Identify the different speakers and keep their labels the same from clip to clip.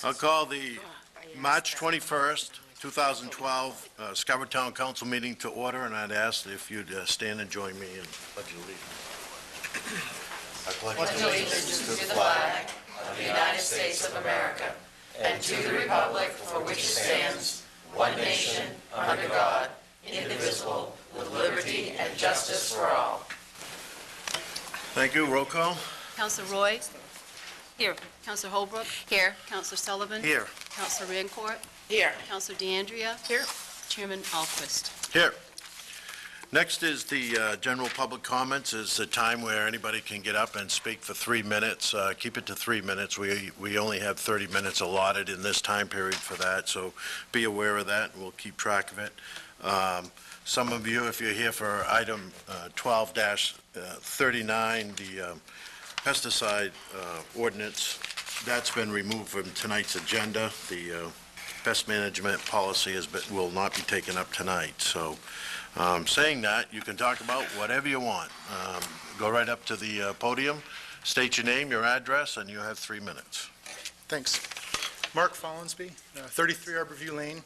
Speaker 1: I'll call the March 21st, 2012 Scarborough Town Council meeting to order, and I'd ask if you'd stand and join me in pledge allegiance. I pledge
Speaker 2: allegiance to the flag of the United States of America and to the republic for which it stands, one nation, under God, indivisible, with liberty and justice for all.
Speaker 1: Thank you. Roll call.
Speaker 3: Councilor Roy? Here. Councilor Holbrook?
Speaker 2: Here.
Speaker 3: Councilor Sullivan?
Speaker 1: Here.
Speaker 3: Councilor Rancourt?
Speaker 2: Here.
Speaker 3: Councilor DeAndrea?
Speaker 2: Here.
Speaker 3: Chairman Alquist.
Speaker 1: Here. Next is the general public comments. Is a time where anybody can get up and speak for 3 minutes. Keep it to 3 minutes. We only have 30 minutes allotted in this time period for that, so be aware of that, and we'll keep track of it. Some of you, if you're here for item 12-39, the pesticide ordinance, that's been removed from tonight's agenda. The pest management policy will not be taken up tonight. So saying that, you can talk about whatever you want. Go right up to the podium, state your name, your address, and you have 3 minutes.
Speaker 4: Thanks. Mark Follansby, 33 Arborview Lane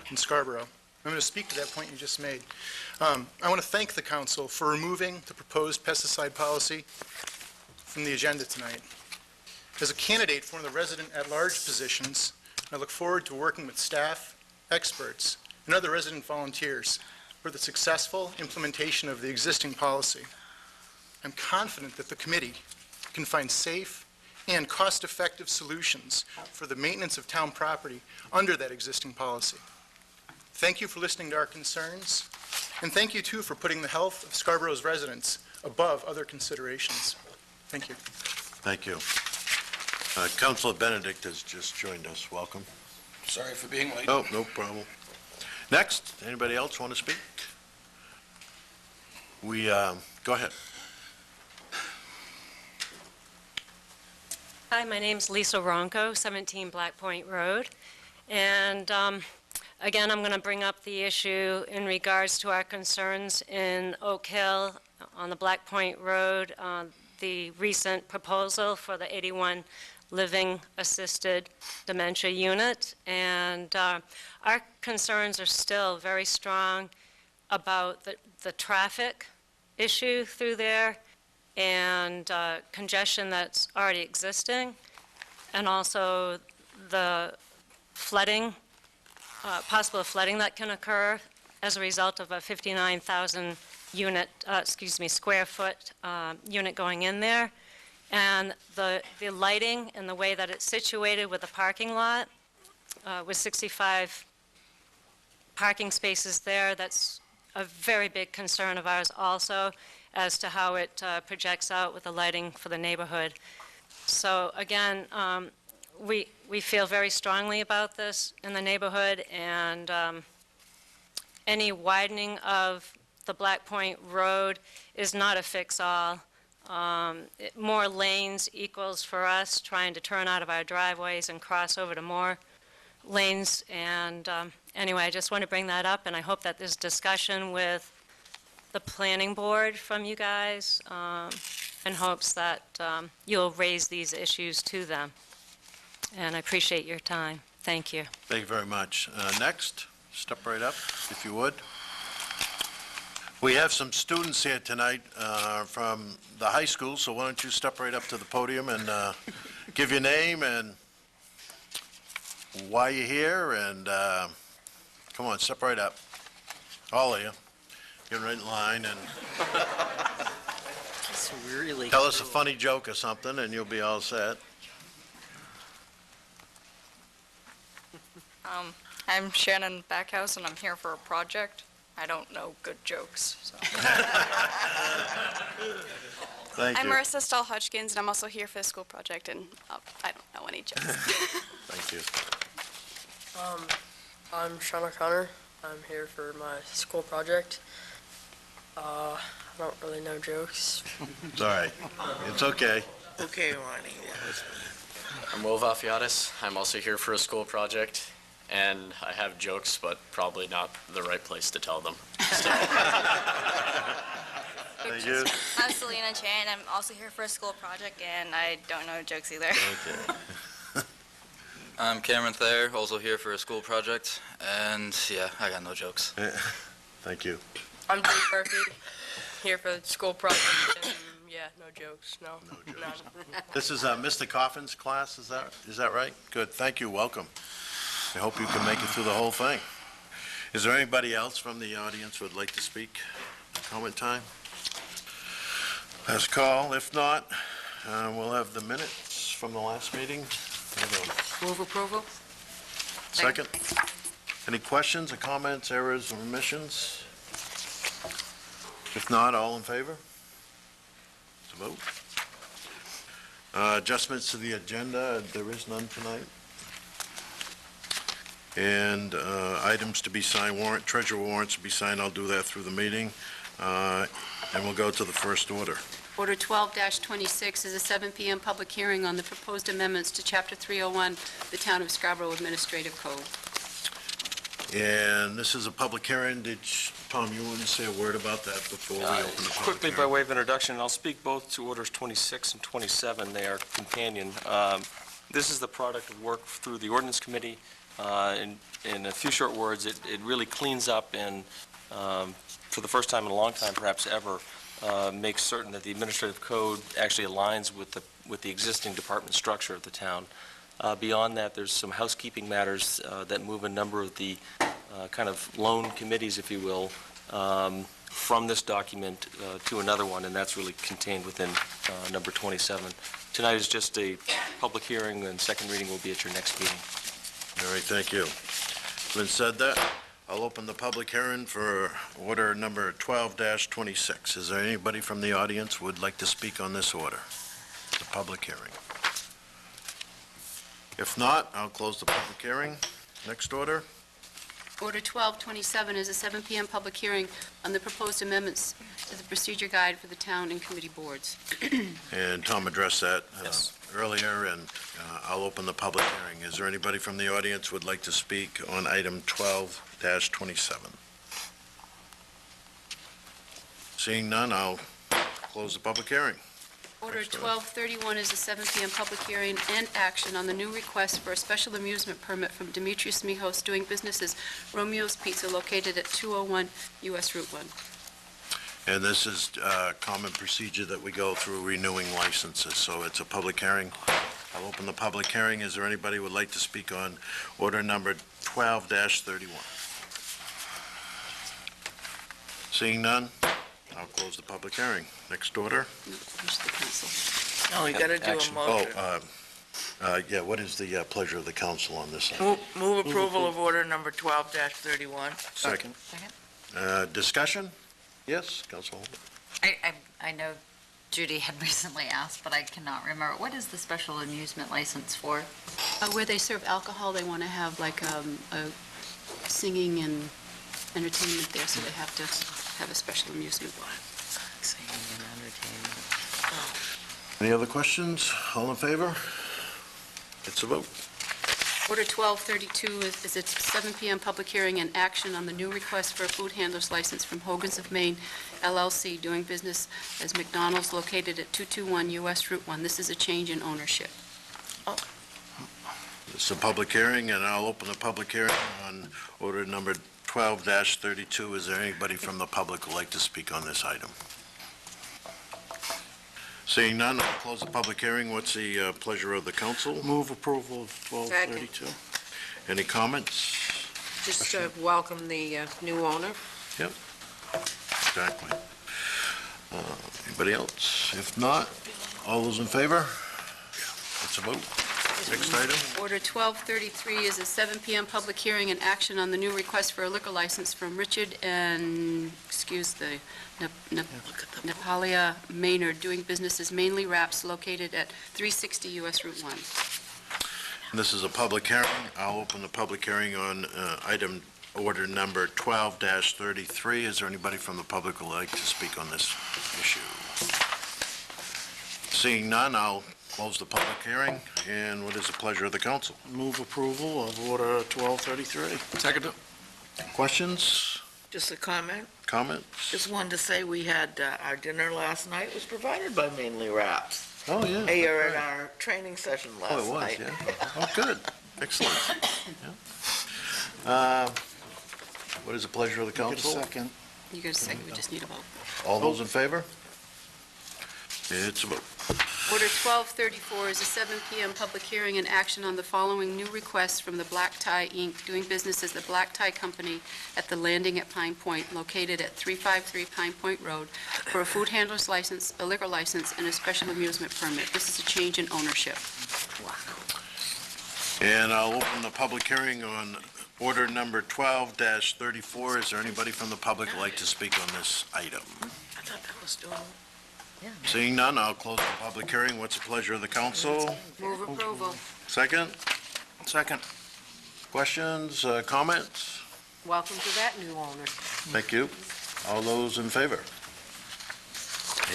Speaker 4: in Scarborough. I'm going to speak to that point you just made. I want to thank the council for removing the proposed pesticide policy from the agenda tonight. As a candidate for one of the resident at-large positions, I look forward to working with staff, experts, and other resident volunteers for the successful implementation of the existing policy. I'm confident that the committee can find safe and cost-effective solutions for the maintenance of town property under that existing policy. Thank you for listening to our concerns, and thank you, too, for putting the health of Scarborough's residents above other considerations. Thank you.
Speaker 1: Thank you. Councilor Benedict has just joined us. Welcome.
Speaker 5: Sorry for being late.
Speaker 1: Oh, no problem. Next, anybody else want to speak? Go ahead.
Speaker 6: Hi, my name's Lisa Ronco, 17 Black Point Road. And again, I'm going to bring up the issue in regards to our concerns in Oak Hill on the Black Point Road, the recent proposal for the 81 Living Assisted Dementia Unit. And our concerns are still very strong about the traffic issue through there and congestion that's already existing, and also the flooding, possible flooding that can occur as a result of a 59,000 unit, square foot unit going in there. And the lighting and the way that it's situated with the parking lot, with 65 parking spaces there, that's a very big concern of ours also, as to how it projects out with the lighting for the neighborhood. So again, we feel very strongly about this in the neighborhood, and any widening of the Black Point Road is not a fix-all. More lanes equals for us trying to turn out of our driveways and cross over to more lanes. And anyway, I just want to bring that up, and I hope that there's discussion with the planning board from you guys in hopes that you'll raise these issues to them. And I appreciate your time. Thank you.
Speaker 1: Thank you very much. Next, step right up, if you would. We have some students here tonight from the high school, so why don't you step right up to the podium and give your name and why you're here, and come on, step right up. All of you. Get right in line and
Speaker 2: Really
Speaker 1: tell us a funny joke or something, and you'll be all set.
Speaker 7: I'm Shannon Backhouse, and I'm here for a project. I don't know good jokes, so.
Speaker 1: Thank
Speaker 8: I'm
Speaker 1: you.
Speaker 8: Marissa Stahl-Hutchkins, and I'm also here for the school project, and I don't know any jokes.
Speaker 1: Thank you.
Speaker 9: I'm Sean O'Connor. I'm here for my school project. I don't really know jokes.
Speaker 1: It's all right. It's okay.
Speaker 2: Okay, Ronnie.
Speaker 10: I'm Will Vafiatis. I'm also here for a school project, and I have jokes, but probably not the right place to tell them. So.
Speaker 1: Thank you.
Speaker 11: I'm Selena Chan. I'm also here for a school project, and I don't know jokes either.
Speaker 1: Okay.
Speaker 11: I'm Cameron Thayer, also here for a school project, and yeah, I got no jokes.
Speaker 1: Thank you.
Speaker 9: I'm Jake Murphy, here for the school project, and yeah, no jokes, no. None.
Speaker 1: This is Mr. Coffin's class, is that right? Good, thank you, welcome. I hope you can make it through the whole thing. Is there anybody else from the audience who would like to speak? Comment time? Last call, if not, we'll have the minutes from the last meeting.
Speaker 3: Move approval?
Speaker 1: Second. Any questions or comments, errors, or omissions? If not, all in favor? To vote. Adjustments to the agenda, there is none tonight. And items to be signed, treasurer warrants to be signed, I'll do that through the meeting. And we'll go to the first order.
Speaker 3: Order 12-26 is a 7 PM public hearing on the proposed amendments to Chapter 301, the Town of Scarborough Administrative Code.
Speaker 1: And this is a public hearing. Tom, you want to say a word about that before we open the public
Speaker 12: Quickly, by
Speaker 1: hearing?
Speaker 12: way of introduction, I'll speak both to Orders 26 and 27. They are companion. This is the product of work through the Ordinance Committee. In a few short words, it really cleans up and, for the first time in a long time, perhaps ever, makes certain that the administrative code actually aligns with the existing department structure of the town. Beyond that, there's some housekeeping matters that move a number of the kind of loan committees, if you will, from this document to another one, and that's really contained within number 27. Tonight is just a public hearing, and second reading will be at your next meeting.
Speaker 1: All right, thank you. Having said that, I'll open the public hearing for order number 12-26. Is there anybody from the audience who would like to speak on this order? The public hearing. If not, I'll close the public hearing. Next order.
Speaker 3: Order 12-27 is a 7 PM public hearing on the proposed amendments to the procedure guide for the town and committee boards.
Speaker 1: And Tom addressed that
Speaker 12: Yes.
Speaker 1: earlier, and I'll open the public hearing. Is there anybody from the audience who would like to speak on item 12-27? Seeing none, I'll close the public hearing.
Speaker 3: Order
Speaker 1: Next order.
Speaker 3: 1231 is a 7 PM public hearing and action on the new request for a special amusement permit from Demetrius Mijos doing business as Romeo's Pizza located at 201 US Route 1.
Speaker 1: And this is common procedure that we go through renewing licenses, so it's a public hearing. I'll open the public hearing. Is there anybody who would like to speak on order number 12-31? Seeing none, I'll close the public hearing. Next order.
Speaker 3: Where's the council?
Speaker 2: No, we got to do a
Speaker 12: Action.
Speaker 2: motion.
Speaker 1: Yeah, what is the pleasure of the council on this? item?
Speaker 2: Move approval of order number 12-31.
Speaker 1: Second. Discussion? Yes, Council.
Speaker 13: I know Judy had recently asked, but I cannot remember. What is the special amusement license for?
Speaker 3: Where they serve alcohol, they want to have like a singing and entertainment there, so they have to have a special amusement.
Speaker 2: Singing and entertainment.
Speaker 1: Any other questions? All in favor? It's a vote.
Speaker 3: Order 1232 is a 7 PM public hearing and action on the new request for a food handler's license from Hogan's of Maine LLC, doing business as McDonald's located at 221 US Route 1. This is a change in ownership.
Speaker 1: It's a public hearing, and I'll open the public hearing on order number 12-32. Is there anybody from the public who would like to speak on this item? Seeing none, I'll close the public hearing. What's the pleasure of the council? Move approval of 12-32. Any comments?
Speaker 2: Just welcome the new owner.
Speaker 1: Yep, exactly. Anybody else? If not, all those in favor? It's a vote. Next item.
Speaker 3: Order 1233 is a 7 PM public hearing and action on the new request for a liquor license from Richard and, Napalia Maynard, doing business as Mainly Wraps, located at 360 US Route 1.
Speaker 1: This is a public hearing. I'll open the public hearing on item order number 12-33. Is there anybody from the public who would like to speak on this issue? Seeing none, I'll close the public hearing. And what is the pleasure of the council?
Speaker 5: Move approval of order 1233.
Speaker 11: Second.
Speaker 1: Questions?
Speaker 2: Just a comment.
Speaker 1: Comments?
Speaker 2: Just wanted to say we had, our dinner last night was provided by Mainly Wraps.
Speaker 1: Oh, yeah.
Speaker 2: They were at our training session
Speaker 1: Oh,
Speaker 2: last
Speaker 1: it was,
Speaker 2: night.
Speaker 1: yeah. Oh, good. Excellent. Yeah. What is the pleasure of the
Speaker 5: Get a
Speaker 1: council?
Speaker 5: second.
Speaker 3: You got a second, we just need a vote.
Speaker 1: All those in favor? It's a vote.
Speaker 3: Order 1234 is a 7 PM public hearing and action on the following new requests from the Black Tie, Inc., doing business as the Black Tie Company at the Landing at Pine Point, located at 353 Pine Point Road, for a food handler's license, a liquor license, and a special amusement permit. This is a change in ownership.
Speaker 1: And I'll open the public hearing on order number 12-34. Is there anybody from the public who'd like to speak on this item?
Speaker 2: I thought that was doing.
Speaker 1: Seeing none, I'll close the public hearing. What's the pleasure of the council?
Speaker 3: Move approval.
Speaker 1: Second?
Speaker 5: Second.
Speaker 1: Questions, comments?
Speaker 2: Welcome to that new owner.
Speaker 1: Thank you. All those in favor?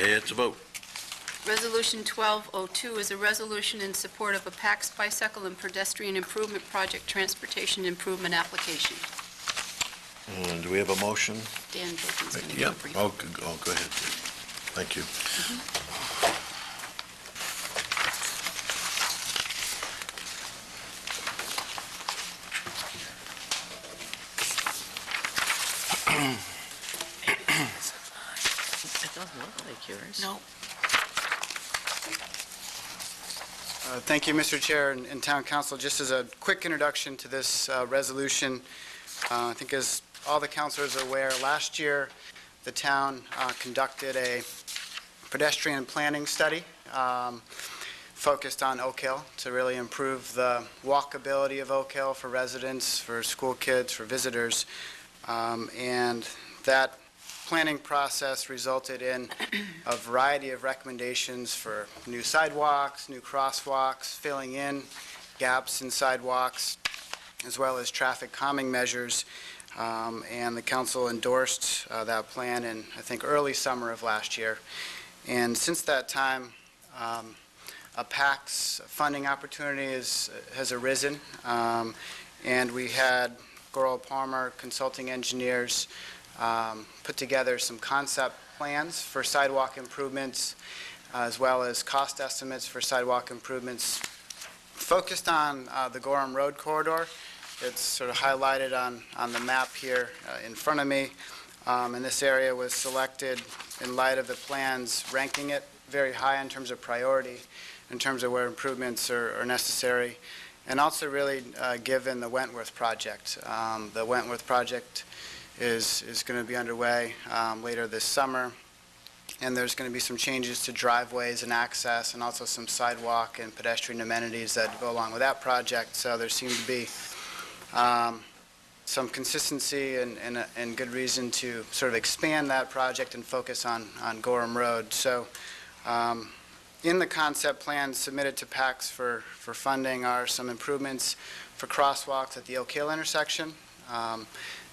Speaker 1: It's a vote.
Speaker 3: Resolution 1202 is a resolution in support of a PAX bicycle and pedestrian improvement project transportation improvement application.
Speaker 1: And do we have a motion?
Speaker 3: Dan Bacon's going to give
Speaker 1: Yep.
Speaker 3: a brief.
Speaker 1: Oh, go ahead. Thank you.
Speaker 2: It doesn't look like yours.
Speaker 3: No.
Speaker 14: Thank you, Mr. Chair and Town Council. Just as a quick introduction to this resolution, I think as all the councilors are aware, last year the town conducted a pedestrian planning study focused on Oak Hill to really improve the walkability of Oak Hill for residents, for school kids, for visitors. And that planning process resulted in a variety of recommendations for new sidewalks, new crosswalks, filling in gaps in sidewalks, as well as traffic calming measures. And the council endorsed that plan in, I think, early summer of last year. And since that time, a PAX funding opportunity has arisen, and we had Goral Palmer Consulting Engineers put together some concept plans for sidewalk improvements, as well as cost estimates for sidewalk improvements focused on the Gorham Road corridor. It's sort of highlighted on the map here in front of me. And this area was selected in light of the plans, ranking it very high in terms of priority, in terms of where improvements are necessary, and also really given the Wentworth project. The Wentworth project is going to be underway later this summer, and there's going to be some changes to driveways and access, and also some sidewalk and pedestrian amenities that go along with that project. So there seemed to be some consistency and good reason to sort of expand that project and focus on Gorham Road. So in the concept plan submitted to PAX for funding are some improvements for crosswalks at the Oak Hill intersection,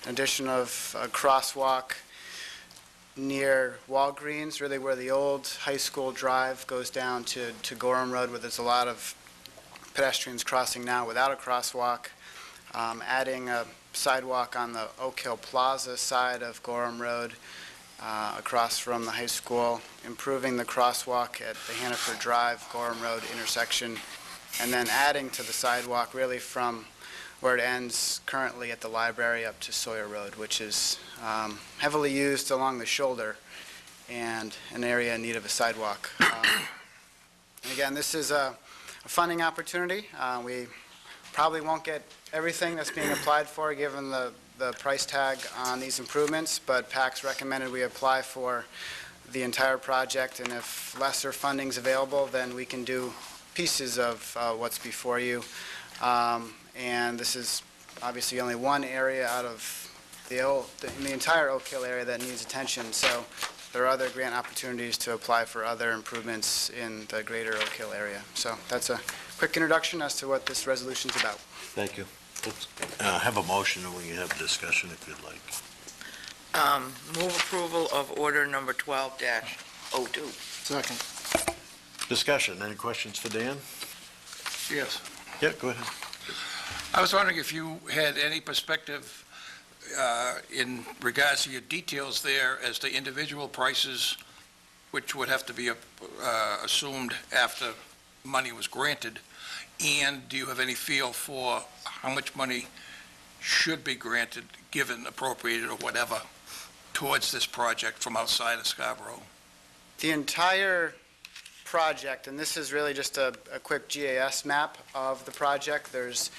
Speaker 14: addition of a crosswalk near Walgreens, really where the old high school drive goes down to Gorham Road, where there's a lot of pedestrians crossing now without a crosswalk, adding a sidewalk on the Oak Hill Plaza side of Gorham Road across from the high school, improving the crosswalk at the Hannaford Drive, Gorham Road intersection, and then adding to the sidewalk really from where it ends currently at the library up to Sawyer Road, which is heavily used along the shoulder and an area in need of a sidewalk. And again, this is a funding opportunity. We probably won't get everything that's being applied for given the price tag on these improvements, but PAX recommended we apply for the entire project, and if lesser funding's available, then we can do pieces of what's before you. And this is obviously only one area out of the entire Oak Hill area that needs attention, so there are other grant opportunities to apply for other improvements in the greater Oak Hill area. So that's a quick introduction as to what this resolution's about.
Speaker 1: Thank you. Let's have a motion and we can have a discussion if you'd like.
Speaker 2: Move approval of order number 12-02.
Speaker 5: Second.
Speaker 1: Discussion. Any questions for Dan?
Speaker 15: Yes.
Speaker 1: Yeah, go ahead.
Speaker 15: I was wondering if you had any perspective in regards to your details there as to individual prices, which would have to be assumed after money was granted? And do you have any feel for how much money should be granted, given, appropriated, or whatever, towards this project from outside of Scarborough?
Speaker 14: The entire project, and this is really just a quick GIS map of the project. There's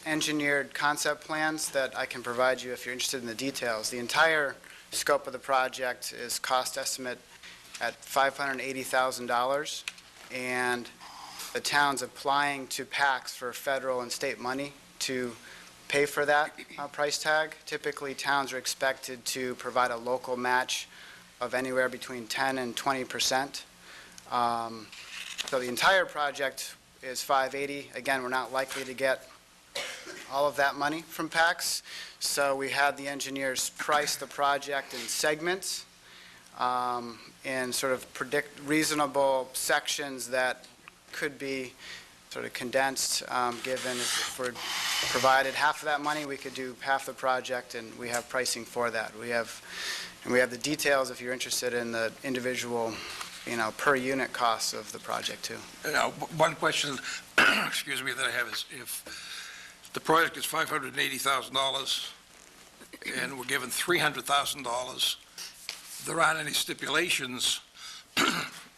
Speaker 14: engineered concept plans that I can provide you if you're interested in the details. The entire scope of the project is cost estimate at $580,000, and the town's applying to PACS for federal and state money to pay for that price tag. Typically, towns are expected to provide a local match of anywhere between 10 and 20%. So the entire project is $580. Again, we're not likely to get all of that money from PACS, so we had the engineers price the project in segments, in sort of reasonable sections that could be sort of condensed, given if we're provided half of that money, we could do half the project, and we have pricing for that. We have the details if you're interested in the individual, per unit costs of the project too.
Speaker 15: Now, one question, excuse me, that I have is, if the project is $580,000 and we're given $300,000, there aren't any stipulations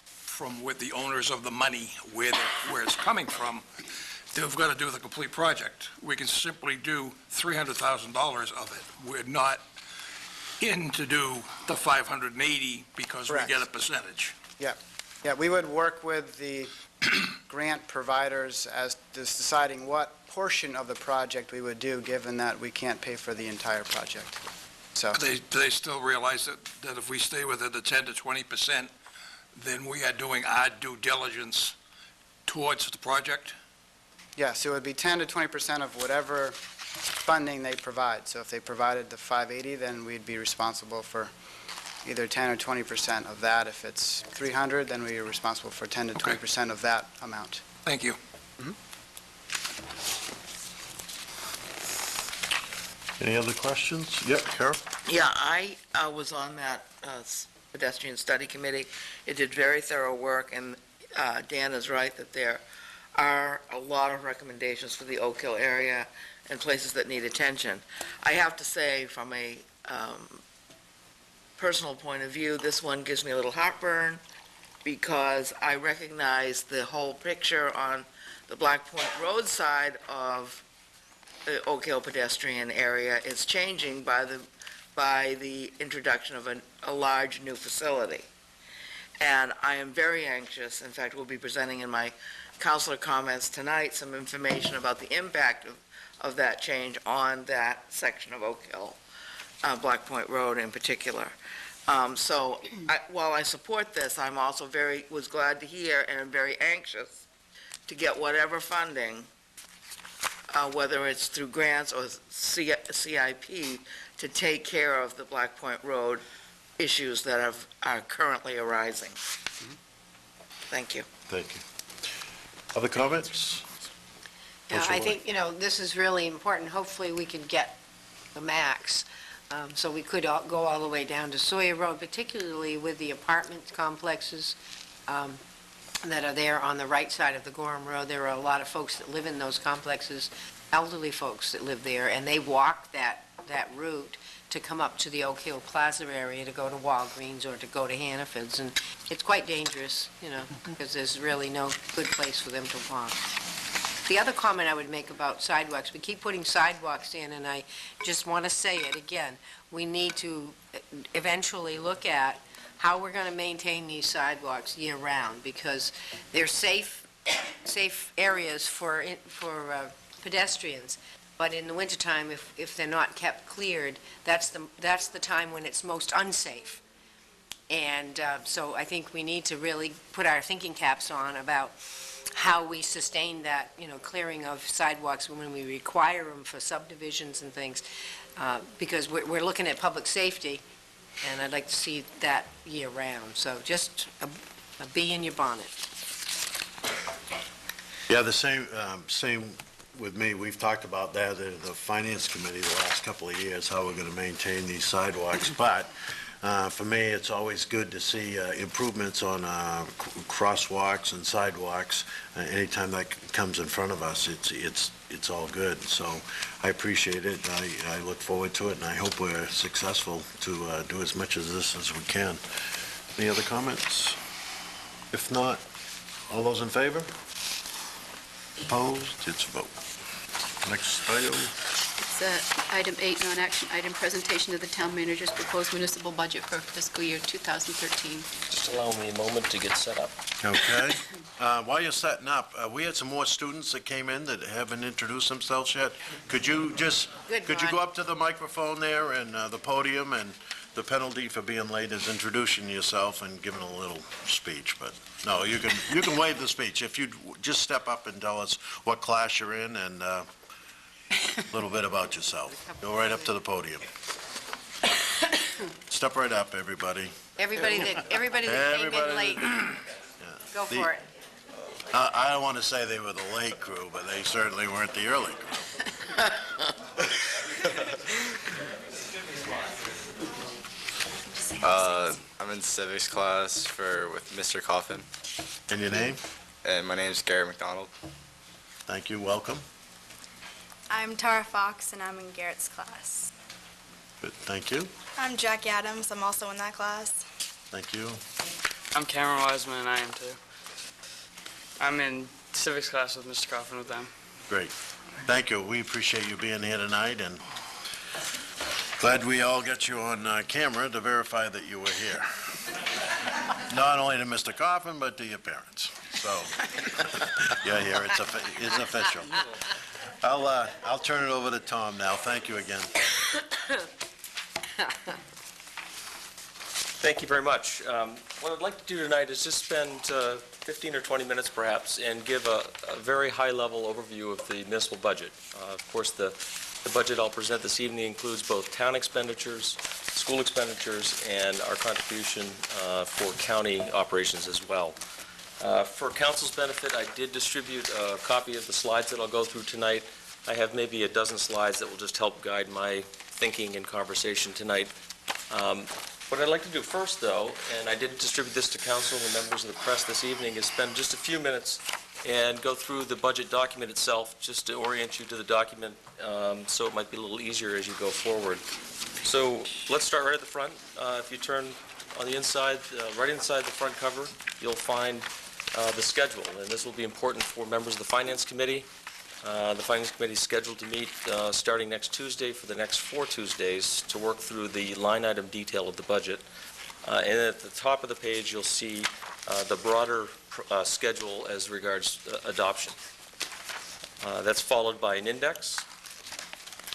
Speaker 15: from with the owners of the money, where it's coming from, they've got to do the complete project. We can simply do $300,000 of it. We're not in to do the 580 because
Speaker 14: Correct.
Speaker 15: We get a percentage.
Speaker 14: Yeah, we would work with the grant providers as to deciding what portion of the project we would do, given that we can't pay for the entire project. So,
Speaker 15: Do they still realize that if we stay within the 10 to 20%, then we are doing our due diligence towards the project?
Speaker 14: yes, it would be 10 to 20% of whatever funding they provide. So if they provided the 580, then we'd be responsible for either 10 or 20% of that. If it's 300, then we are responsible for 10 to 20% of that amount.
Speaker 15: Thank you.
Speaker 1: Any other questions? Yep, Carol?
Speaker 2: Yeah, I was on that pedestrian study committee. It did very thorough work, and Dan is right that there are a lot of recommendations for the Oak Hill area and places that need attention. I have to say, from a personal point of view, this one gives me a little heartburn because I recognize the whole picture on the Black Point Road side of the Oak Hill pedestrian area is changing by the introduction of a large new facility. And I am very anxious, in fact, we'll be presenting in my counselor comments tonight some information about the impact of that change on that section of Oak Hill, Black Point Road in particular. So while I support this, I'm also was glad to hear and am very anxious to get whatever funding, whether it's through grants or CIP, to take care of the Black Point Road issues that are currently arising. Thank you.
Speaker 1: Thank you. Other comments?
Speaker 16: Yeah, I think, this is really important. Hopefully, we can get the max. So we could go all the way down to Sawyer Road, particularly with the apartment complexes that are there on the right side of the Gorham Road. There are a lot of folks that live in those complexes, elderly folks that live there, and they walk that route to come up to the Oak Hill Plaza area to go to Walgreens or to go to Hannaford's, and it's quite dangerous, because there's really no good place for them to walk. The other comment I would make about sidewalks, we keep putting sidewalks in, and I just want to say it again, we need to eventually look at how we're going to maintain these sidewalks year-round, because they're safe areas for pedestrians. But in the wintertime, if they're not kept cleared, that's the time when it's most unsafe. And so I think we need to really put our thinking caps on about how we sustain that, clearing of sidewalks when we require them for subdivisions and things, because we're looking at public safety, and I'd like to see that year-round. So just a bee in your bonnet.
Speaker 1: Yeah, the same with me. We've talked about that in the Finance Committee the last couple of years, how we're going to maintain these sidewalks. But For me, it's always good to see improvements on crosswalks and sidewalks. Anytime that comes in front of us, it's all good. So I appreciate it. I look forward to it, and I hope we're successful to do as much of this as we can. Any other comments? If not, all those in favor? Opposed? It's a vote. Next item.
Speaker 3: It's item 8, non-action item, presentation of the town manager's proposed municipal budget for fiscal year 2013.
Speaker 12: Just allow me a moment to get set up.
Speaker 1: Okay. While you're setting up, we had some more students that came in that haven't introduced themselves yet. Could you go up to the microphone there and the podium, and the penalty for being late is introducing yourself and giving a little speech, but no, you can waive the speech. If you just step up and tell us what class you're in and a little bit about yourself. Go right up to the podium. Step right up, everybody.
Speaker 16: Everybody that came in late, go for it.
Speaker 1: I don't want to say they were the late crew, but they certainly weren't the early crew.
Speaker 17: I'm in civics class with Mr. Coffin.
Speaker 1: And your name?
Speaker 17: And my name is Gary McDonald.
Speaker 1: Thank you. Welcome.
Speaker 8: I'm Tara Fox, and I'm in Garrett's class.
Speaker 1: Good. Thank you.
Speaker 8: I'm Jackie Adams. I'm also in that class.
Speaker 1: Thank you.
Speaker 9: I'm Cameron Wiseman, and I am too. I'm in civics class with Mr. Coffin with them.
Speaker 1: Great. Thank you. We appreciate you being here tonight, and glad we all got you on camera to verify that you were here. Not only to Mr. Coffin, but to your parents. So, you're here. It's official. I'll turn it over to Tom now. Thank you again.
Speaker 12: Thank you very much. What I'd like to do tonight is just spend 15 or 20 minutes perhaps and give a very high-level overview of the municipal budget. Of course, the budget I'll present this evening includes both town expenditures, school expenditures, and our contribution for county operations as well. For council's benefit, I did distribute a copy of the slides that I'll go through tonight. I have maybe a dozen slides that will just help guide my thinking and conversation tonight. What I'd like to do first, though, and I did distribute this to council and the members of the press this evening, is spend just a few minutes and go through the budget document itself, just to orient you to the document, so it might be a little easier as you go forward. So let's start right at the front. If you turn on the inside, right inside the front cover, you'll find the schedule, and this will be important for members of the Finance Committee. The Finance Committee is scheduled to meet starting next Tuesday for the next 4 Tuesdays to work through the line item detail of the budget. And at the top of the page, you'll see the broader schedule as regards adoption. That's followed by an index,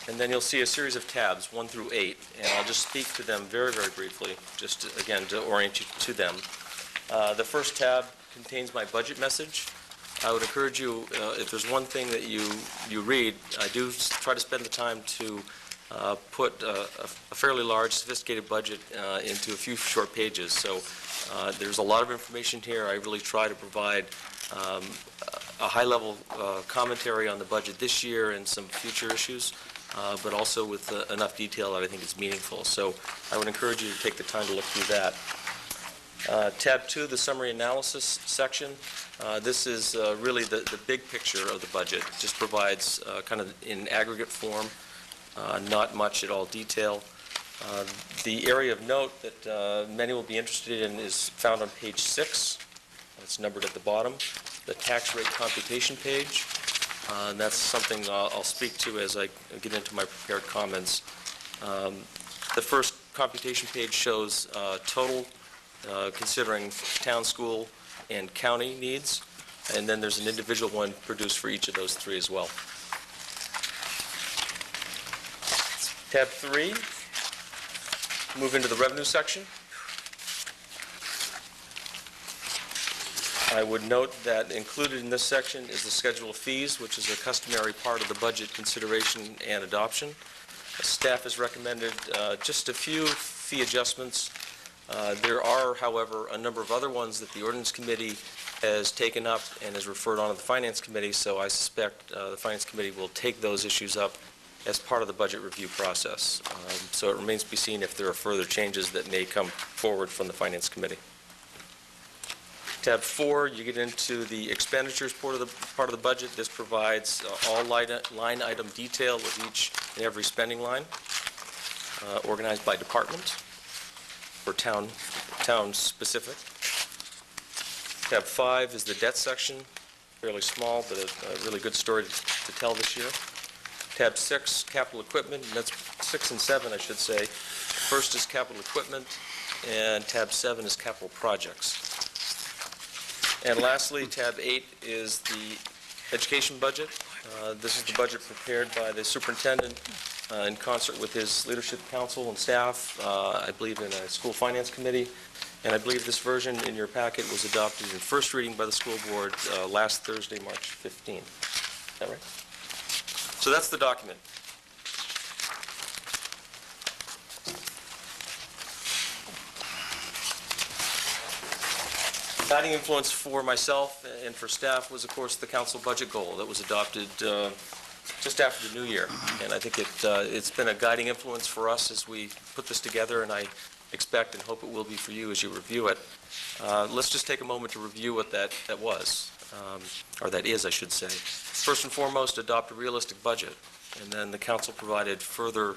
Speaker 12: and then you'll see a series of tabs, 1 through 8, and I'll just speak to them very, very briefly, just to, again, to orient you to them. The first tab contains my budget message. I would encourage you, if there's one thing that you read, I do try to spend the time to put a fairly large, sophisticated budget into a few short pages. So there's a lot of information here. I really try to provide a high-level commentary on the budget this year and some future issues, but also with enough detail that I think it's meaningful. So I would encourage you to take the time to look through that. Tab 2, the summary analysis section. This is really the big picture of the budget. It just provides kind of in aggregate form, not much at all detail. The area of note that many will be interested in is found on page 6. It's numbered at the bottom. The tax rate computation page. And that's something I'll speak to as I get into my prepared comments. The first computation page shows total considering town, school, and county needs, and then there's an individual one produced for each of those 3 as well. Tab 3, move into the revenue section. I would note that included in this section is the schedule of fees, which is a customary part of the budget consideration and adoption. Staff has recommended just a few fee adjustments. There are, however, a number of other ones that the Ordinance Committee has taken up and has referred on to the Finance Committee, so I suspect the Finance Committee will take those issues up as part of the budget review process. So it remains to be seen if there are further changes that may come forward from the Finance Committee. Tab 4, you get into the expenditures part of the budget. This provides all line item detail of each and every spending line, organized by department or town specific. Tab 5 is the debt section, fairly small, but a really good story to tell this year. Tab 6, capital equipment, and that's 6 and 7, I should say. First is capital equipment, and tab 7 is capital projects. And lastly, tab 8 is the education budget. This is the budget prepared by the superintendent in concert with his leadership council and staff, I believe in a school finance committee. And I believe this version in your packet was adopted in first reading by the school board last Thursday, March 15th. Is that right? So that's the document. Guiding influence for myself and for staff was, of course, the council budget goal that was adopted just after the new year. And I think it's been a guiding influence for us as we put this together, and I expect and hope it will be for you as you review it. Let's just take a moment to review what that was, or that is, I should say. First and foremost, adopt a realistic budget, and then the council provided further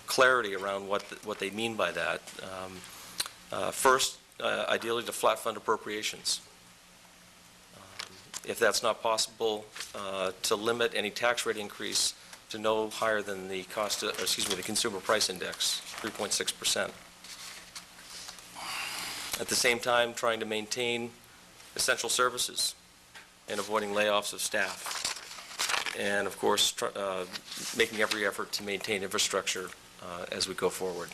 Speaker 12: clarity around what they mean by that. First, ideally to flat fund appropriations. If that's not possible, to limit any tax rate increase to no higher than the the consumer price index, 3.6%. At the same time, trying to maintain essential services and avoiding layoffs of staff. And of course, making every effort to maintain infrastructure as we go forward.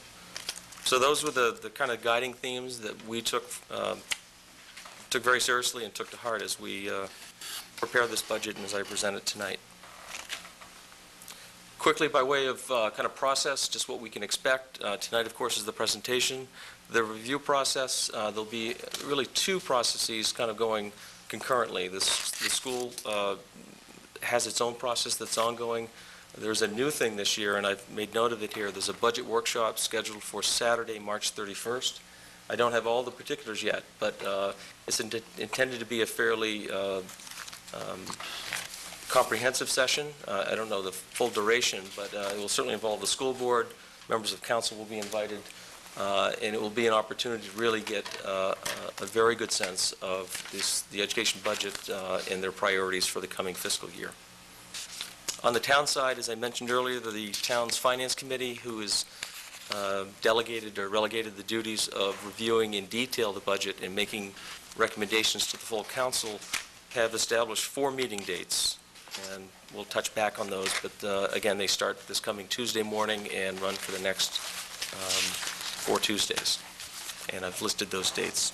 Speaker 12: So those were the kind of guiding themes that we took very seriously and took to heart as we prepare this budget and as I present it tonight. Quickly, by way of kind of process, just what we can expect. Tonight, of course, is the presentation. The review process, there'll be really two processes kind of going concurrently. The school has its own process that's ongoing. There's a new thing this year, and I've made note of it here. There's a budget workshop scheduled for Saturday, March 31st. I don't have all the particulars yet, but it's intended to be a fairly comprehensive session. I don't know the full duration, but it will certainly involve the school board. Members of council will be invited, and it will be an opportunity to really get a very good sense of the education budget and their priorities for the coming fiscal year. On the town side, as I mentioned earlier, the town's finance committee, who is delegated or relegated the duties of reviewing in detail the budget and making recommendations to the full council, have established 4 meeting dates. And we'll touch back on those, but again, they start this coming Tuesday morning and run for the next 4 Tuesdays. And I've listed those dates.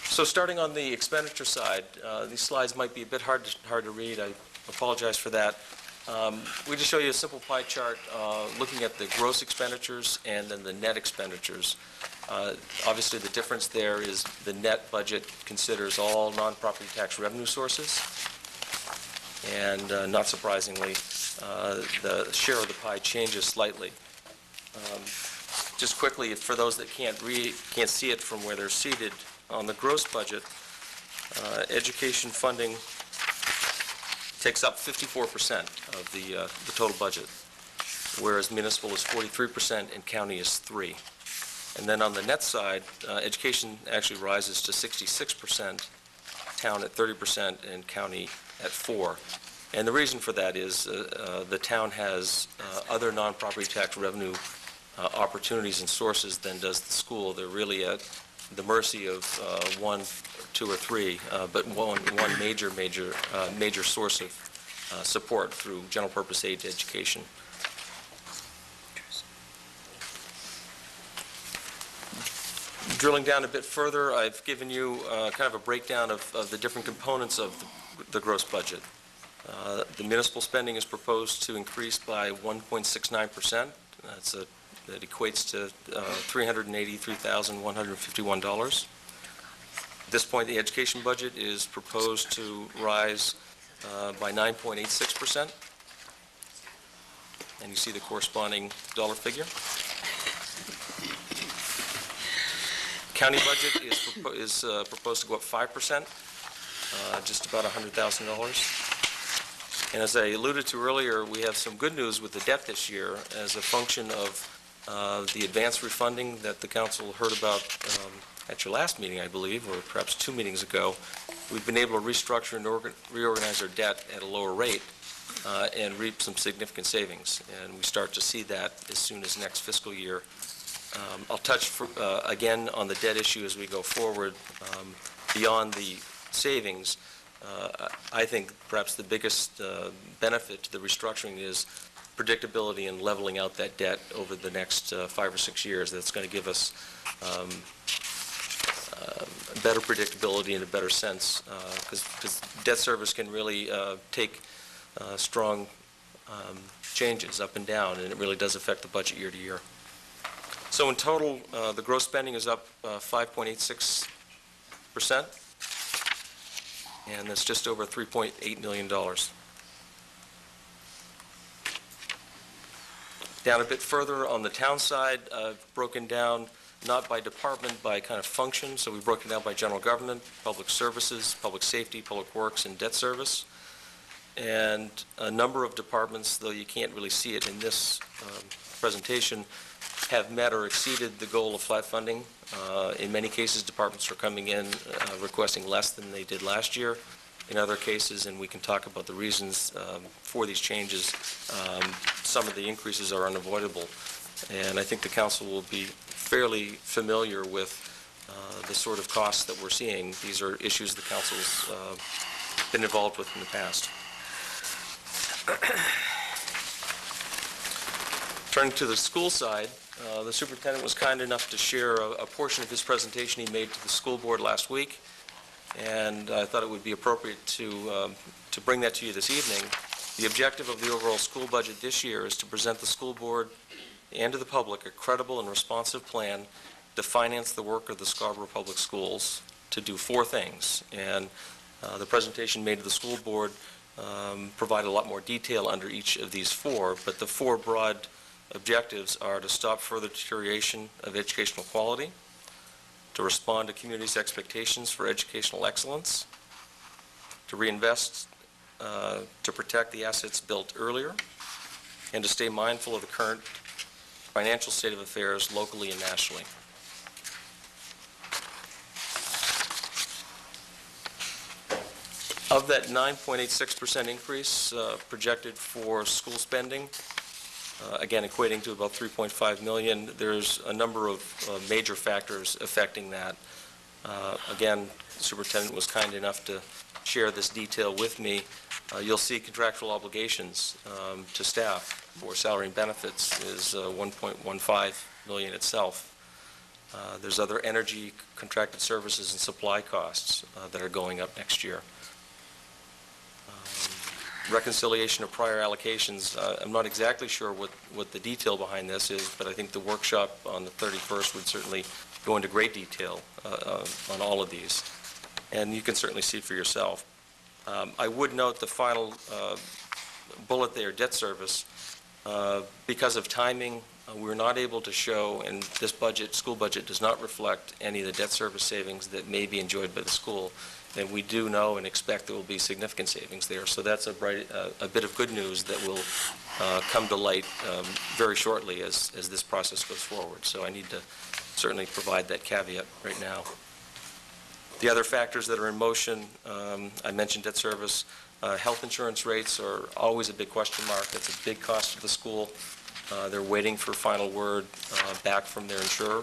Speaker 12: So starting on the expenditure side, these slides might be a bit hard to read. I apologize for that. We just show you a simple pie chart looking at the gross expenditures and then the net expenditures. Obviously, the difference there is the net budget considers all non-property tax revenue sources. And not surprisingly, the share of the pie changes slightly. Just quickly, for those that can't see it from where they're seated, on the gross budget, education funding takes up 54% of the total budget, whereas municipal is 43% and county is 3%. And then on the net side, education actually rises to 66%, town at 30%, and county at 4%. And the reason for that is the town has other non-property tax revenue opportunities and sources than does the school. They're really at the mercy of 1, 2, or 3, but one major source of support through general purpose aid to education. Drilling down a bit further, I've given you kind of a breakdown of the different components of the gross budget. The municipal spending is proposed to increase by 1.69%. That equates to $383,151. At this point, the education budget is proposed to rise by 9.86%. And you see the corresponding dollar figure. County budget is proposed to go up 5%, just about $100,000. And as I alluded to earlier, we have some good news with the debt this year as a function of the advance refunding that the council heard about at your last meeting, I believe, or perhaps 2 meetings ago. We've been able to restructure and reorganize our debt at a lower rate and reap some significant savings. And we start to see that as soon as next fiscal year. I'll touch again on the debt issue as we go forward. Beyond the savings, I think perhaps the biggest benefit to the restructuring is predictability and leveling out that debt over the next 5 or 6 years. That's going to give us better predictability and a better sense, because debt service can really take strong changes up and down, and it really does affect the budget year to year. So in total, the gross spending is up 5.86%, and that's just over $3.8 million. Down a bit further on the town side, broken down not by department, by kind of function. So we've broken down by general government, public services, public safety, public works, and debt service. And a number of departments, though you can't really see it in this presentation, have met or exceeded the goal of flat funding. In many cases, departments are coming in requesting less than they did last year. In other cases, and we can talk about the reasons for these changes, some of the increases are unavoidable. And I think the council will be fairly familiar with the sort of costs that we're seeing. These are issues the council's been involved with in the past. Turning to the school side, the superintendent was kind enough to share a portion of his presentation he made to the school board last week, and I thought it would be appropriate to bring that to you this evening. The objective of the overall school budget this year is to present the school board and to the public a credible and responsive plan to finance the work of the Scarborough Public Schools to do 4 things. And the presentation made to the school board provide a lot more detail under each of these 4, but the 4 broad objectives are to stop further deterioration of educational quality, to respond to communities' expectations for educational excellence, to reinvest to protect the assets built earlier, and to stay mindful of the current financial state of affairs locally and nationally. Of that 9.86% increase projected for school spending, again equating to about $3.5 million, there's a number of major factors affecting that. Again, the superintendent was kind enough to share this detail with me. You'll see contractual obligations to staff for salary and benefits is $1.15 million itself. There's other energy, contracted services, and supply costs that are going up next year. Reconciliation of prior allocations, I'm not exactly sure what the detail behind this is, but I think the workshop on the 31st would certainly go into great detail on all of these. And you can certainly see for yourself. I would note the final bullet there, debt service. Because of timing, we're not able to show, and this budget, school budget, does not reflect any of the debt service savings that may be enjoyed by the school. And we do know and expect there will be significant savings there. So that's a bit of good news that will come to light very shortly as this process goes forward. So I need to certainly provide that caveat right now. The other factors that are in motion, I mentioned debt service. Health insurance rates are always a big question mark. That's a big cost to the school. They're waiting for final word back from their insurer.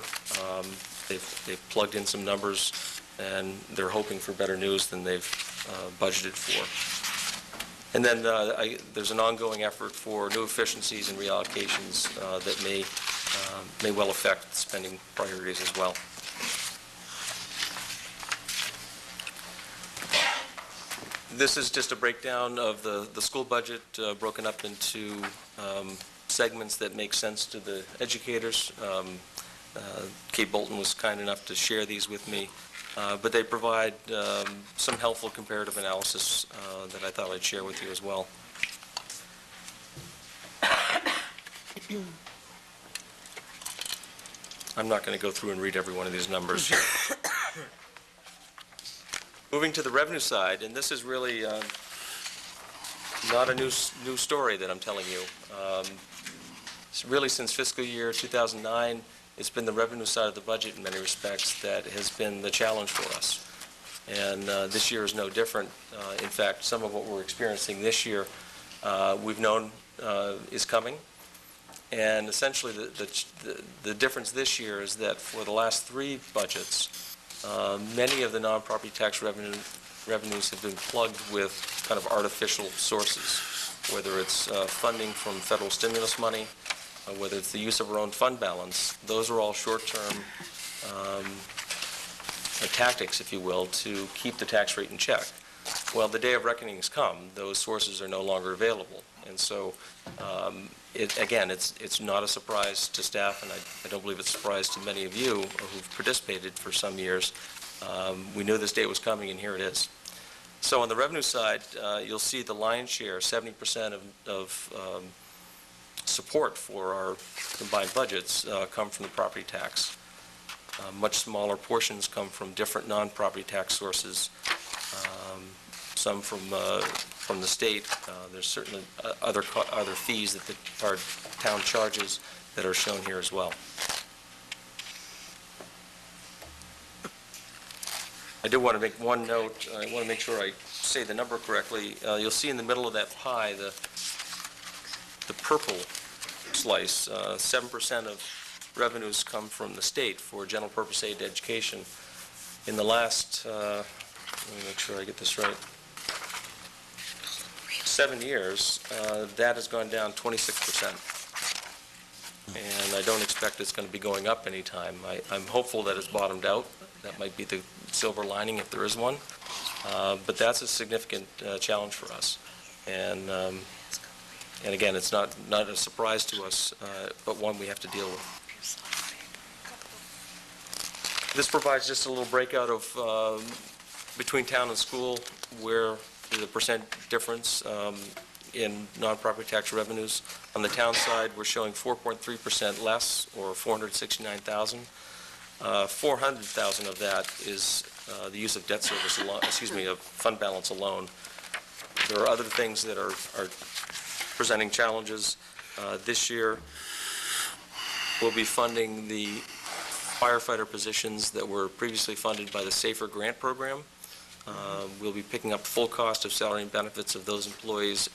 Speaker 12: They've plugged in some numbers, and they're hoping for better news than they've budgeted for. And then there's an ongoing effort for new efficiencies and reallocations that may well affect spending priorities as well. This is just a breakdown of the school budget broken up into segments that make sense to the educators. Kate Bolton was kind enough to share these with me. but they provide some helpful comparative analysis that I thought I'd share with you as well. I'm not going to go through and read every one of these numbers. Moving to the revenue side, and this is really not a new story that I'm telling you. Really, since fiscal year 2009, it's been the revenue side of the budget in many respects that has been the challenge for us. And this year is no different. In fact, some of what we're experiencing this year, we've known is coming. And essentially, the difference this year is that for the last 3 budgets, many of the non-property tax revenues have been plugged with kind of artificial sources, whether it's funding from federal stimulus money, whether it's the use of our own fund balance. Those are all short-term tactics, if you will, to keep the tax rate in check. Well, the day of reckoning has come. Those sources are no longer available. And so, again, it's not a surprise to staff, and I don't believe it's a surprise to many of you who've participated for some years. We knew this day was coming, and here it is. So on the revenue side, you'll see the lion's share, 70% of support for our combined budgets come from the property tax. Much smaller portions come from different non-property tax sources, some from the state. There's certainly other fees that our town charges that are shown here as well. I do want to make one note. I want to make sure I say the number correctly. You'll see in the middle of that pie the purple slice. 7% of revenues come from the state for general purpose aid to education. In the last, let me make sure I get this right, 7 years, that has gone down 26%. And I don't expect it's going to be going up anytime. I'm hopeful that it's bottomed out. That might be the silver lining if there is one. But that's a significant challenge for us. And again, it's not a surprise to us, but one we have to deal with. This provides just a little breakout of between town and school where the percent difference in non-property tax revenues. On the town side, we're showing 4.3% less, or 469,000. 400,000 of that is the use of debt service alone, of fund balance alone. There are other things that are presenting challenges. This year, we'll be funding the firefighter positions that were previously funded by the SAFER grant program. We'll be picking up full cost of salary and benefits of those employees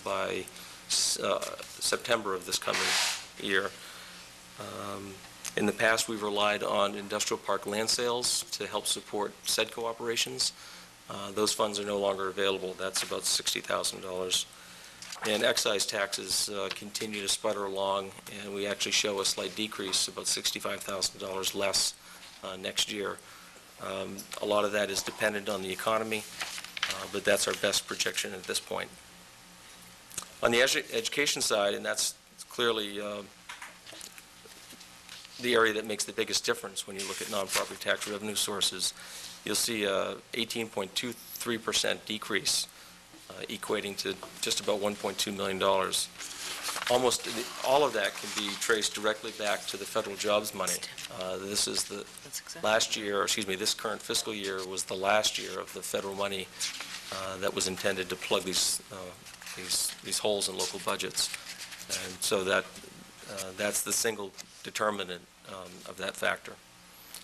Speaker 12: by September of this coming year. In the past, we've relied on industrial park land sales to help support SEDCO operations. Those funds are no longer available. That's about $60,000. And excise taxes continue to sputter along, and we actually show a slight decrease, about $65,000 less next year. A lot of that is dependent on the economy, but that's our best projection at this point. On the education side, and that's clearly the area that makes the biggest difference when you look at non-property tax revenue sources, you'll see a 18.23% decrease, equating to just about $1.2 million. Almost all of that can be traced directly back to the federal jobs money. This is the last year, this current fiscal year was the last year of the federal money that was intended to plug these holes in local budgets. And so that's the single determinant of that factor.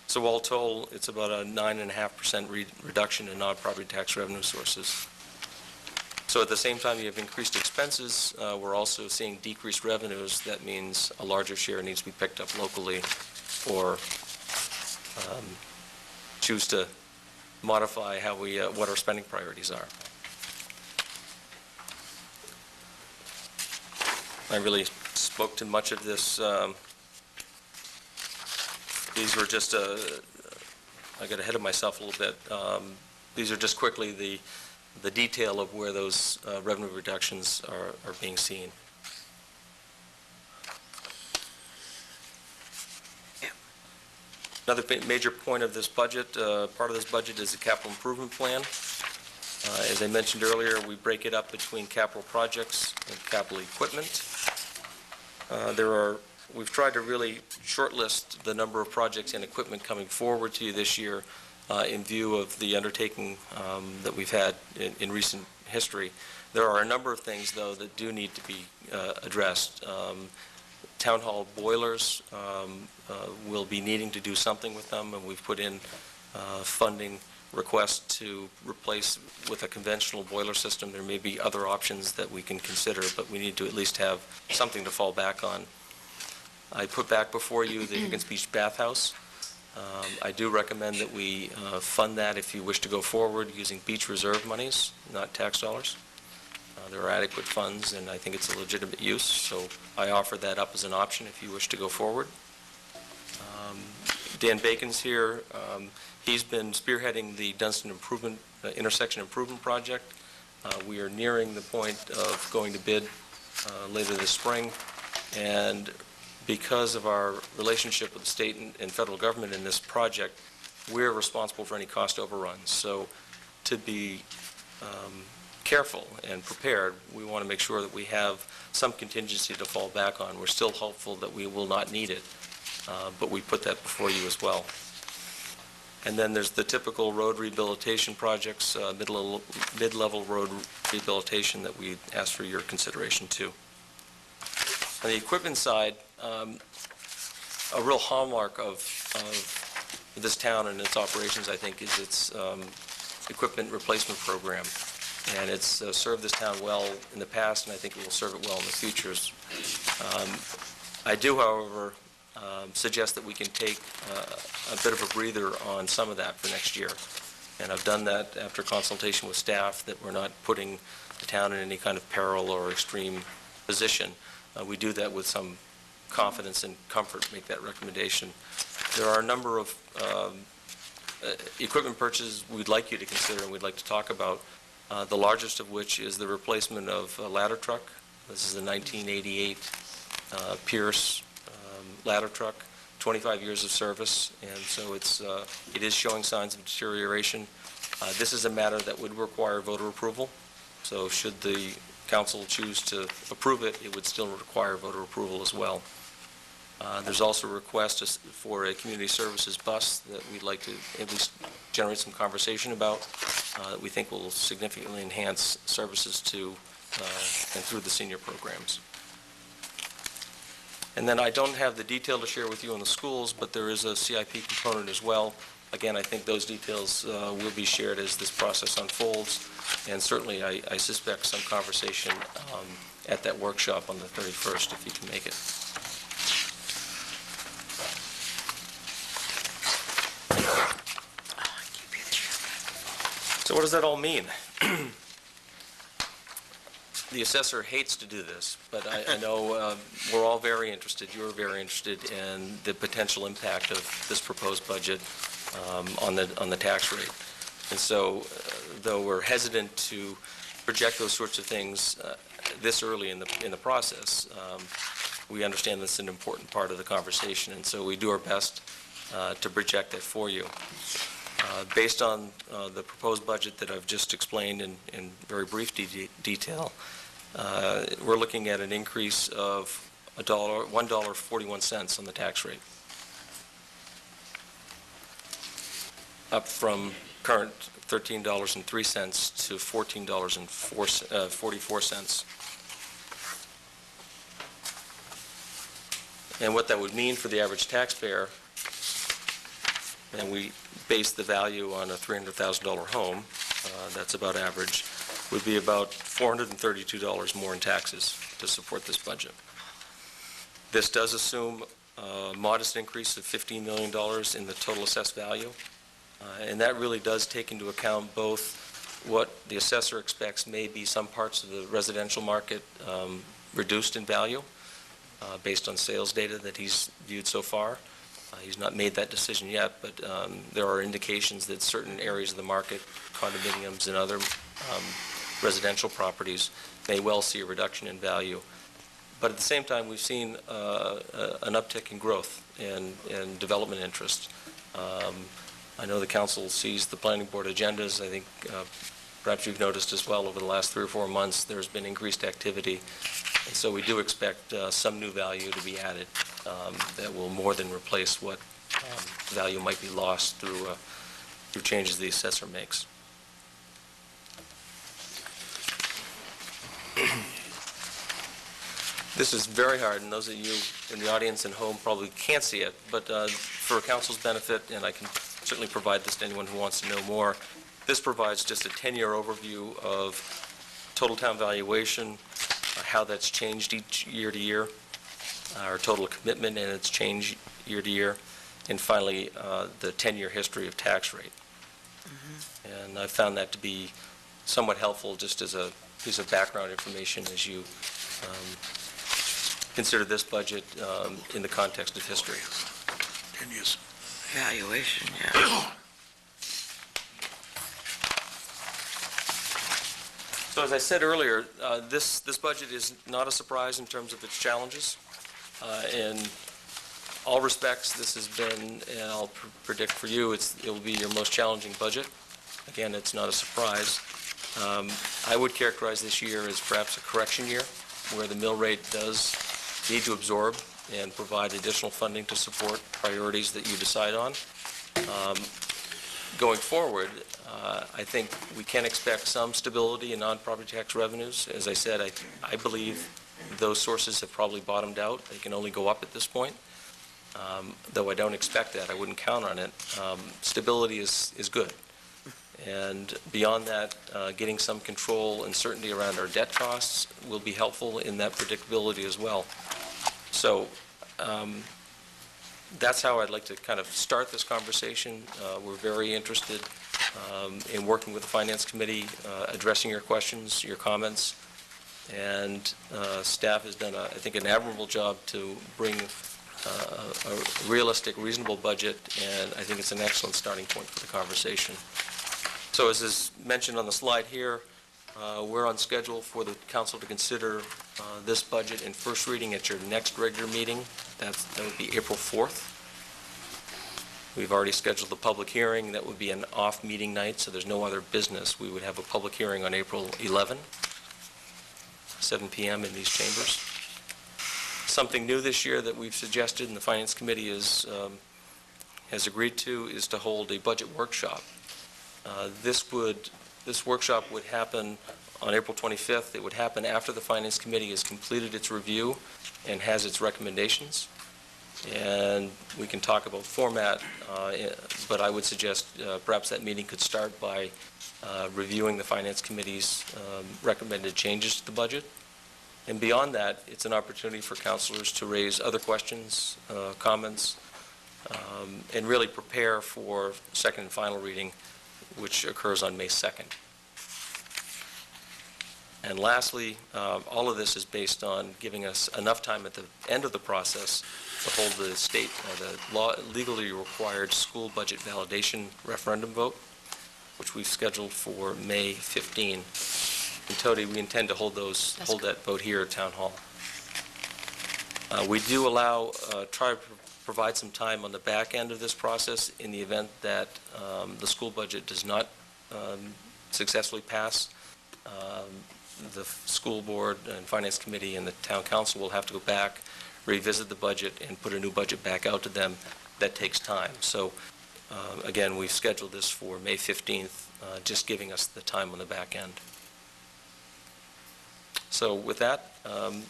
Speaker 12: So all told, it's about a 9.5% reduction in non-property tax revenue sources. So at the same time you have increased expenses, we're also seeing decreased revenues. That means a larger share needs to be picked up locally or choose to modify how what our spending priorities are. I really spoke to much of this. These were just, I got ahead of myself a little bit. These are just quickly the detail of where those revenue reductions are being seen. Another major point of this budget, part of this budget is the capital improvement plan. As I mentioned earlier, we break it up between capital projects and capital equipment. We've tried to really shortlist the number of projects and equipment coming forward to you this year in view of the undertaking that we've had in recent history. There are a number of things, though, that do need to be addressed. Town hall boilers, will be needing to do something with them, and we've put in funding request to replace with a conventional boiler system. There may be other options that we can consider, but we need to at least have something to fall back on. I put back before you the Higgins Beach bathhouse. I do recommend that we fund that if you wish to go forward using beach reserve monies, not tax dollars. There are adequate funds, and I think it's a legitimate use, so I offer that up as an option if you wish to go forward. Dan Bacon's here. He's been spearheading the Dunstan intersection improvement project. We are nearing the point of going to bid later this spring, and because of our relationship with the state and federal government in this project, we're responsible for any cost overruns. So to be careful and prepared, we want to make sure that we have some contingency to fall back on. We're still hopeful that we will not need it, but we put that before you as well. And then there's the typical road rehabilitation projects, mid-level road rehabilitation that we ask for your consideration too. On the equipment side, a real hallmark of this town and its operations, I think, is its equipment replacement program. And it's served this town well in the past, and I think it will serve it well in the futures. I do, however, suggest that we can take a bit of a breather on some of that for next year. And I've done that after consultation with staff, that we're not putting the town in any kind of peril or extreme position. We do that with some confidence and comfort to make that recommendation. There are a number of equipment purchases we'd like you to consider and we'd like to talk about, the largest of which is the replacement of a ladder truck. This is the 1988 Pierce ladder truck, 25 years of service, and so it is showing signs of deterioration. This is a matter that would require voter approval, so should the council choose to approve it, it would still require voter approval as well. There's also a request for a community services bus that we'd like to at least generate some conversation about, that we think will significantly enhance services to and through the senior programs. And then I don't have the detail to share with you on the schools, but there is a CIP component as well. Again, I think those details will be shared as this process unfolds, and certainly I suspect some conversation at that workshop on the 31st, if you can make it. So what does that all mean? The assessor hates to do this, but I know we're all very interested, you're very interested in the potential impact of this proposed budget on the tax rate. And so, though we're hesitant to project those sorts of things this early in the process, we understand this is an important part of the conversation, and so we do our best to project that for you. Based on the proposed budget that I've just explained in very brief detail, we're looking at an increase of $1.41 on the tax rate, up from current $13.03 to $14.44. And what that would mean for the average taxpayer, and we base the value on a $300,000 home, that's about average, would be about $432 more in taxes to support this budget. This does assume a modest increase of $15 million in the total assessed value, and that really does take into account both what the assessor expects may be some parts of the residential market reduced in value based on sales data that he's viewed so far. He's not made that decision yet, but there are indications that certain areas of the market, condominiums and other residential properties, may well see a reduction in value. But at the same time, we've seen an uptick in growth and development interest. I know the council sees the planning board agendas. I think perhaps you've noticed as well over the last 3 or 4 months, there's been increased activity. And so we do expect some new value to be added that will more than replace what value might be lost through changes the assessor makes. This is very hard, and those of you in the audience and home probably can't see it, but for council's benefit, and I can certainly provide this to anyone who wants to know more, this provides just a 10-year overview of total town valuation, how that's changed each year to year, our total commitment and its change year to year, and finally, the 10-year history of tax rate. And I found that to be somewhat helpful just as a piece of background information as you consider this budget in the context of history.
Speaker 15: 10 years.
Speaker 2: Valuation, yeah.
Speaker 12: So as I said earlier, this budget is not a surprise in terms of its challenges. In all respects, this has been, and I'll predict for you, it will be your most challenging budget. Again, it's not a surprise. I would characterize this year as perhaps a correction year, where the mill rate does need to absorb and provide additional funding to support priorities that you decide on. Going forward, I think we can expect some stability in non-property tax revenues. As I said, I believe those sources have probably bottomed out. They can only go up at this point. Though I don't expect that, I wouldn't count on it. Stability is good. And beyond that, getting some control and certainty around our debt costs will be helpful in that predictability as well. So that's how I'd like to kind of start this conversation. We're very interested in working with the Finance Committee, addressing your questions, your comments, and staff has done, I think, an admirable job to bring a realistic, reasonable budget, and I think it's an excellent starting point for the conversation. So as is mentioned on the slide here, we're on schedule for the council to consider this budget in first reading at your next regular meeting. That would be April 4th. We've already scheduled the public hearing. That would be an off meeting night, so there's no other business. We would have a public hearing on April 11, 7 p.m. in these chambers. Something new this year that we've suggested and the Finance Committee has agreed to is to hold a budget workshop. This workshop would happen on April 25th. It would happen after the Finance Committee has completed its review and has its recommendations. And we can talk about format, but I would suggest perhaps that meeting could start by reviewing the Finance Committee's recommended changes to the budget. And beyond that, it's an opportunity for councilors to raise other questions, comments, and really prepare for second and final reading, which occurs on May 2nd. And lastly, all of this is based on giving us enough time at the end of the process to hold the state, the legally required school budget validation referendum vote, which we've scheduled for May 15. And Tody, we intend to hold that vote here at Town Hall. We do try to provide some time on the back end of this process in the event that the school budget does not successfully pass. The school board and Finance Committee and the Town Council will have to go back, revisit the budget, and put a new budget back out to them. That takes time. So, again, we've scheduled this for May 15th, just giving us the time on the back end. So with that, I'm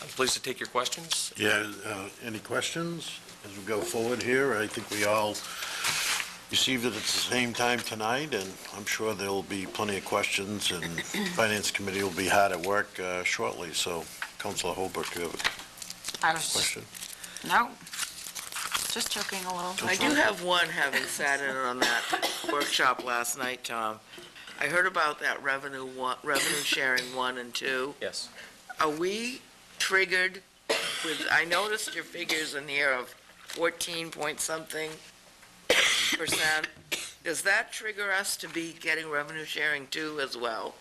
Speaker 12: pleased to take your questions.
Speaker 1: Yeah, any questions as we go forward here? I think we all received it at the same time tonight, and I'm sure there will be plenty of questions, and Finance Committee will be hard at work shortly. So, Councilor Holbrook, do you have a question?
Speaker 13: No, just joking a little.
Speaker 2: I do have one, having sat in on that workshop last night, Tom. I heard about that revenue sharing 1 and 2.
Speaker 12: Yes.
Speaker 2: Are we triggered with, I noticed your figures in here of 14 point something %. Does that trigger us to be getting revenue sharing 2 as well?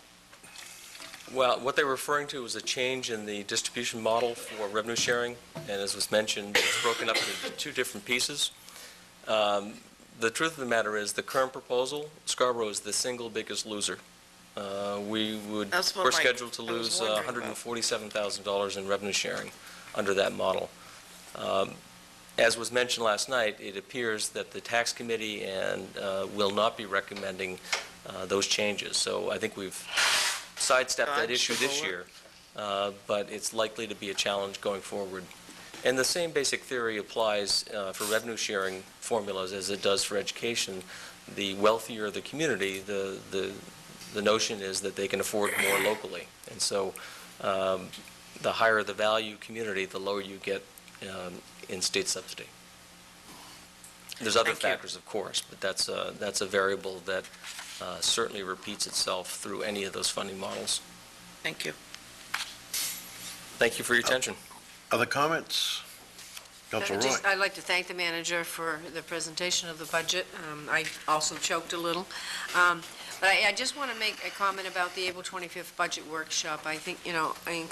Speaker 12: Well, what they're referring to is a change in the distribution model for revenue sharing, and as was mentioned, it's broken up into 2 different pieces. The truth of the matter is, the current proposal, Scarborough is the single biggest loser. We're scheduled to lose $147,000 in revenue sharing under that model. As was mentioned last night, it appears that the tax committee will not be recommending those changes. So I think we've sidestepped that issue this year, but it's likely to be a challenge going forward. And the same basic theory applies for revenue sharing formulas as it does for education. The wealthier the community, the notion is that they can afford more locally. And so the higher the value community, the lower you get in state subsidy. There's other factors, of course, but that's a variable that certainly repeats itself through any of those funding models.
Speaker 2: Thank you.
Speaker 12: Thank you for your attention.
Speaker 1: Other comments? Councilor Roy.
Speaker 16: I'd like to thank the manager for the presentation of the budget. I also choked a little. But I just want to make a comment about the April 25th budget workshop. I think, I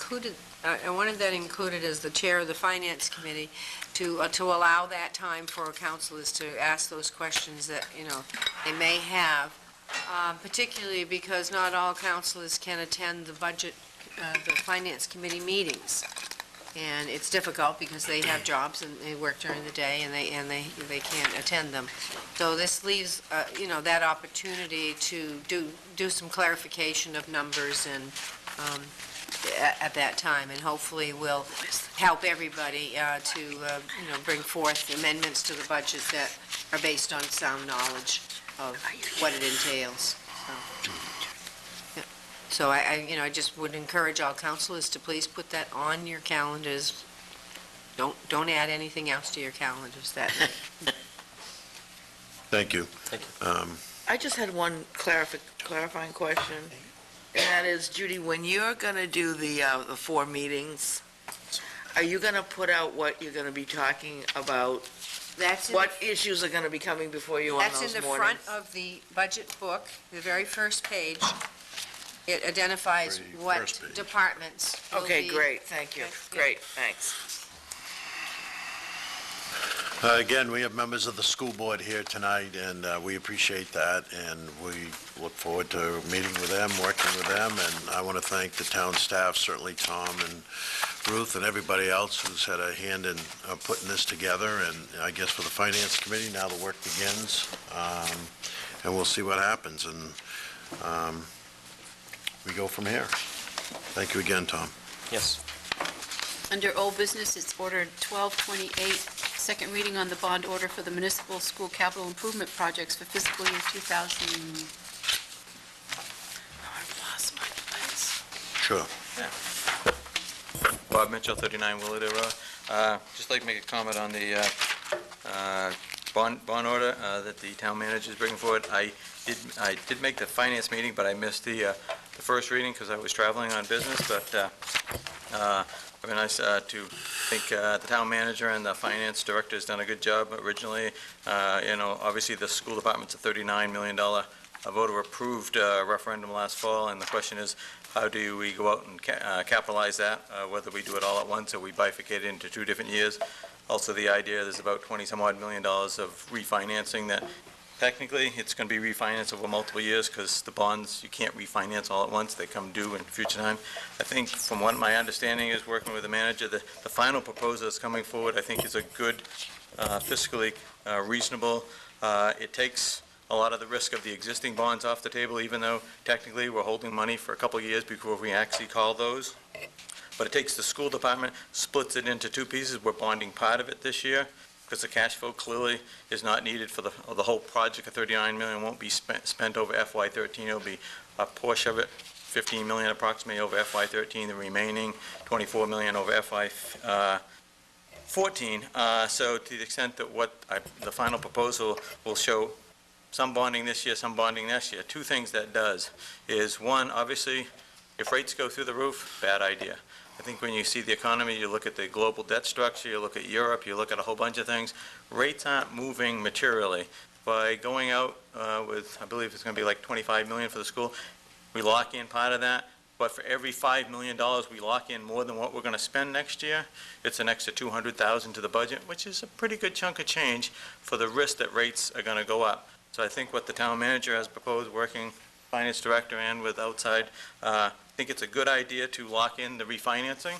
Speaker 16: wanted that included as the chair of the Finance Committee to allow that time for councilors to ask those questions that, they may have, particularly because not all councilors can attend the Finance Committee meetings. And it's difficult because they have jobs and they work during the day and they can't attend them. So this leaves, that opportunity to do some clarification of numbers and at that time, and hopefully will help everybody to, bring forth amendments to the budget that are based on sound knowledge of what it entails. So I just would encourage all councilors to please put that on your calendars. Don't add anything else to your calendars that night.
Speaker 1: Thank you.
Speaker 12: Thank you.
Speaker 2: I just had one clarifying question, and that is, Judy, when you're going to do the 4 meetings, are you going to put out what you're going to be talking about? What issues are going to be coming before you on those mornings?
Speaker 16: That's in the front of the budget book, the very first page. It identifies what departments will be.
Speaker 2: Okay, great, thank you. Great, thanks.
Speaker 1: Again, we have members of the school board here tonight, and we appreciate that, and we look forward to meeting with them, working with them, and I want to thank the town staff, certainly Tom and Ruth and everybody else who's had a hand in putting this together, and I guess for the Finance Committee, now the work begins, and we'll see what happens, and we go from here. Thank you again, Tom.
Speaker 12: Yes.
Speaker 3: Under old business, it's order 1228, second reading on the bond order for the municipal school capital improvement projects for fiscal year 2000.
Speaker 2: I've lost my place.
Speaker 1: Sure.
Speaker 11: Bob Mitchell, 39 Willowdale Road. Just like to make a comment on the bond order that the town manager is bringing forward. I did make the finance meeting, but I missed the first reading because I was traveling on business. But very nice to think the town manager and the finance director has done a good job originally. Obviously the school department's a $39 million voter-approved referendum last fall, and the question is, how do we go out and capitalize that, whether we do it all at once or we bifurcate it into 2 different years. Also, the idea there's about $20-some-odd million of refinancing that technically it's going to be refinanced over multiple years because the bonds, you can't refinance all at once. They come due in future time. I think from what my understanding is, working with the manager, the final proposal that's coming forward, I think is a good, fiscally reasonable. It takes a lot of the risk of the existing bonds off the table, even though technically we're holding money for a couple of years before we actually call those. But it takes the school department, splits it into 2 pieces. We're bonding part of it this year because the cash flow clearly is not needed for the whole project. Of $39 million won't be spent over FY13. It'll be a portion of it, $15 million approximately over FY13, the remaining $24 million over FY14. So to the extent that the final proposal will show some bonding this year, some bonding next year. 2 things that does is, one, obviously, if rates go through the roof, bad idea. I think when you see the economy, you look at the global debt structure, you look at Europe, you look at a whole bunch of things, rates aren't moving materially. By going out with, I believe it's going to be like $25 million for the school, we lock in part of that. but for every $5 million we lock in more than what we're going to spend next year, it's an extra $200,000 to the budget, which is a pretty good chunk of change for the risk that rates are going to go up. So I think what the town manager has proposed, working finance director and with outside, I think it's a good idea to lock in the refinancing.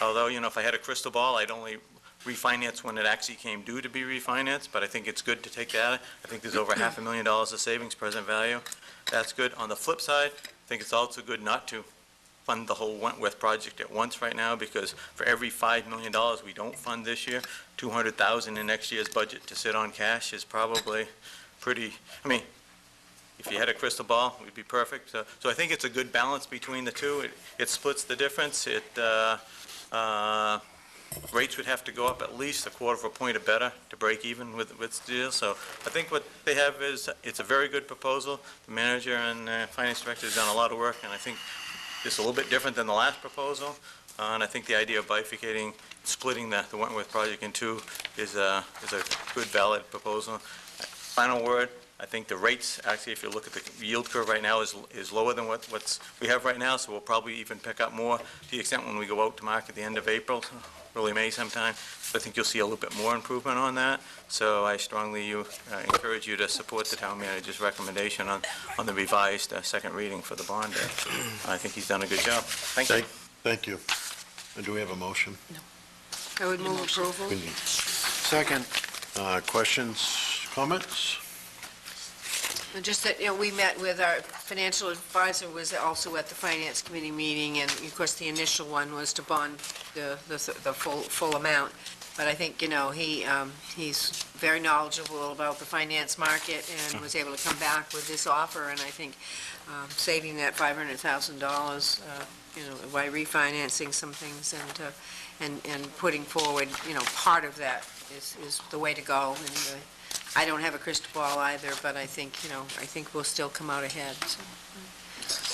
Speaker 11: Although, if I had a crystal ball, I'd only refinance when it actually came due to be refinanced, but I think it's good to take that. I think there's over $500,000 of savings present value. That's good. On the flip side, I think it's also good not to fund the whole Wentworth project at once right now, because for every $5 million we don't fund this year, $200,000 in next year's budget to sit on cash is probably pretty, if you had a crystal ball, we'd be perfect. So I think it's a good balance between the two. It splits the difference. Rates would have to go up at least a quarter of a point or better to break even with the deal. So I think what they have is, it's a very good proposal. The manager and finance director have done a lot of work, and I think it's a little bit different than the last proposal. And I think the idea of bifurcating, splitting the Wentworth project in two is a good, valid proposal. Final word, I think the rates, actually, if you look at the yield curve right now, is lower than what we have right now, so we'll probably even pick up more to the extent when we go out to market at the end of April, early May sometime. I think you'll see a little bit more improvement on that. So I strongly encourage you to support the town manager's recommendation on the revised second reading for the bond. I think he's done a good job. Thank you.
Speaker 1: Thank you. And do we have a motion?
Speaker 16: No. I would move approval.
Speaker 5: Second.
Speaker 1: Questions, comments?
Speaker 16: Just that, we met with our financial advisor, was also at the finance committee meeting, and of course, the initial one was to bond the full amount. But I think, he's very knowledgeable about the finance market and was able to come back with this offer, and I think saving that $500,000, by refinancing some things and putting forward, part of that is the way to go. And I don't have a crystal ball either, but I think we'll still come out ahead. So.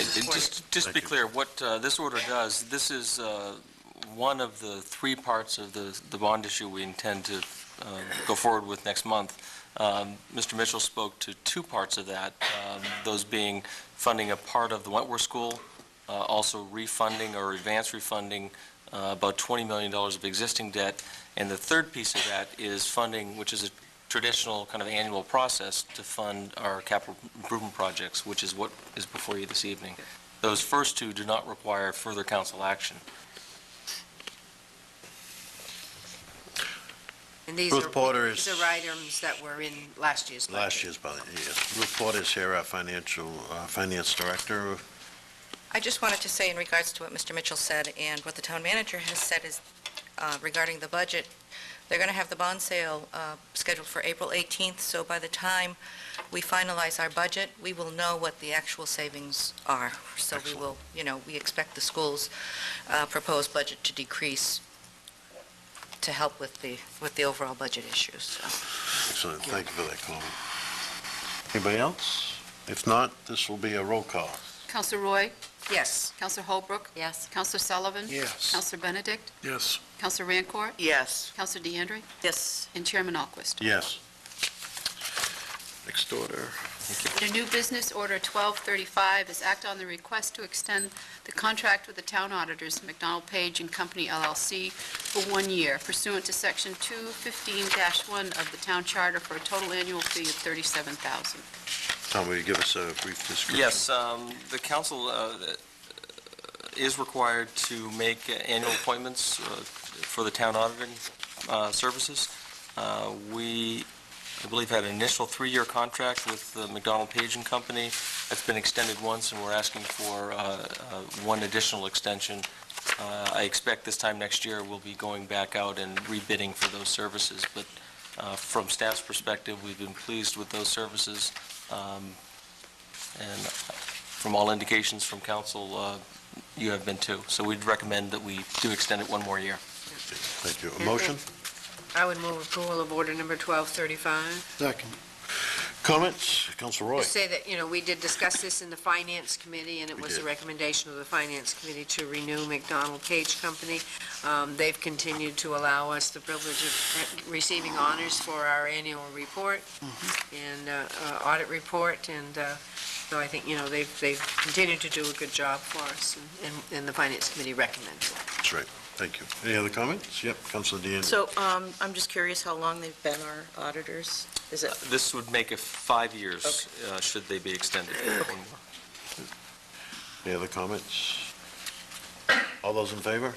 Speaker 12: And just to be clear, what this order does, this is one of the three parts of the bond issue we intend to go forward with next month. Mr. Mitchell spoke to two parts of that, those being funding a part of the Wentworth School, also refunding or advance refunding about $20 million of existing debt, and the third piece of that is funding, which is a traditional kind of annual process to fund our capital improvement projects, which is what is before you this evening. Those first two do not require further council action.
Speaker 16: And these are items that were in last year's budget.
Speaker 1: Last year's budget, yes. Ruth Porter's here, our finance director.
Speaker 2: I just wanted to say in regards to what Mr. Mitchell said and what the town manager has said is regarding the budget, they're going to have the bond sale scheduled for April 18th, so by the time we finalize our budget, we will know what the actual savings are. So
Speaker 1: Excellent.
Speaker 2: We will, we expect the school's proposed budget to decrease to help with the overall budget issues. So.
Speaker 1: Excellent, thank you for that comment. Anybody else? If not, this will be a roll call.
Speaker 3: Counselor Roy?
Speaker 16: Yes.
Speaker 3: Counselor Holbrook?
Speaker 13: Yes.
Speaker 3: Counselor Sullivan?
Speaker 5: Yes.
Speaker 3: Counselor Benedict?
Speaker 5: Yes.
Speaker 3: Counselor Rancourt?
Speaker 2: Yes.
Speaker 3: Counselor DeAndre?
Speaker 2: Yes.
Speaker 3: And Chairman Alquist.
Speaker 1: Yes. Next order.
Speaker 3: Under new business, Order 1235 is act on the request to extend the contract with the town auditors, McDonald Page and Company LLC, for 1 year pursuant to Section 215-1 of the town charter for a total annual fee of $37,000.
Speaker 1: Tom, will you give us a brief description?
Speaker 12: Yes, the council is required to make annual appointments for the town auditing services. We, I believe, had an initial 3-year contract with the McDonald Page and Company. That's been extended once, and we're asking for one additional extension. I expect this time next year we'll be going back out and rebidding for those services. But from staff's perspective, we've been pleased with those services. And from all indications from council, you have been too. So we'd recommend that we do extend it 1 more year.
Speaker 1: Thank you. A motion?
Speaker 16: I would move approval of order number 1235.
Speaker 5: Second.
Speaker 1: Comments? Council Roy?
Speaker 16: Just say that, we did discuss this in the Finance Committee, and it
Speaker 1: We
Speaker 16: was a
Speaker 1: did.
Speaker 16: recommendation of the Finance Committee to renew McDonald Page Company. They've continued to allow us the privilege of receiving honors for our annual report and audit report, and so I think, they've continued to do a good job for us, and the Finance Committee recommends it.
Speaker 1: That's right. Thank you. Any other comments? Yep, Councilor Deanne.
Speaker 2: So I'm just curious how long they've been our auditors? Is it?
Speaker 12: This would make it 5 years, should they be extended. One more.
Speaker 1: Any other comments? All those in favor?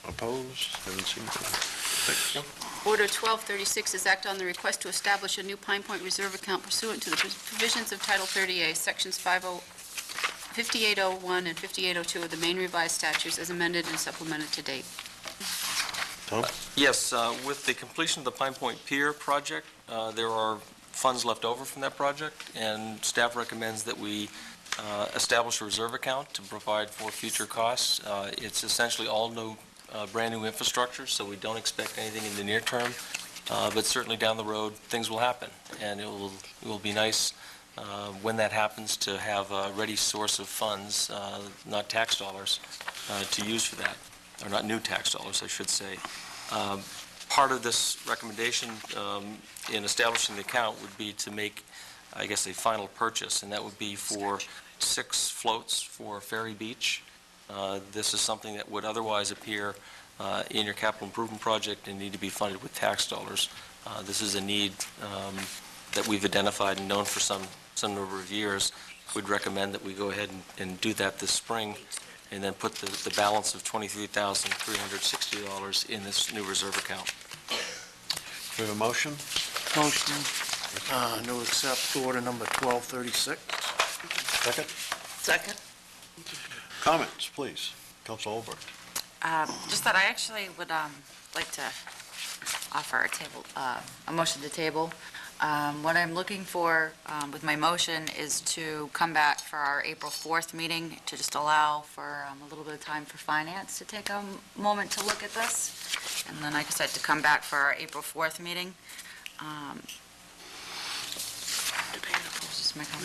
Speaker 1: Opposed? Haven't seen anything.
Speaker 3: Order 1236 is act on the request to establish a new Pine Point Reserve account pursuant to the provisions of Title 30A, Sections 5801 and 5802 of the Maine Revised Statutes as amended and supplemented to date.
Speaker 1: Tom?
Speaker 12: Yes, with the completion of the Pine Point Pier project, there are funds left over from that project, and staff recommends that we establish a reserve account to provide for future costs. It's essentially all new, brand-new infrastructure, so we don't expect anything in the near term, but certainly down the road, things will happen, and it will be nice when that happens to have a ready source of funds, not tax dollars, to use for that, or not new tax dollars, I should say. Part of this recommendation in establishing the account would be to make, I guess, a final purchase, and that would be for 6 floats for Ferry Beach. This is something that would otherwise appear in your capital improvement project and need to be funded with tax dollars. This is a need that we've identified and known for some number of years. We'd recommend that we go ahead and do that this spring, and then put the balance of $23,360 in this new reserve account.
Speaker 1: We have a motion?
Speaker 5: Motion to accept order number 1236.
Speaker 1: Second?
Speaker 2: Second.
Speaker 1: Comments, please. Council Olbert.
Speaker 13: Just that I actually would like to offer a motion to table. What I'm looking for with my motion is to come back for our April 4th meeting to just allow for a little bit of time for finance to take a moment to look at this. And then, like I said, to come back for our April 4th meeting.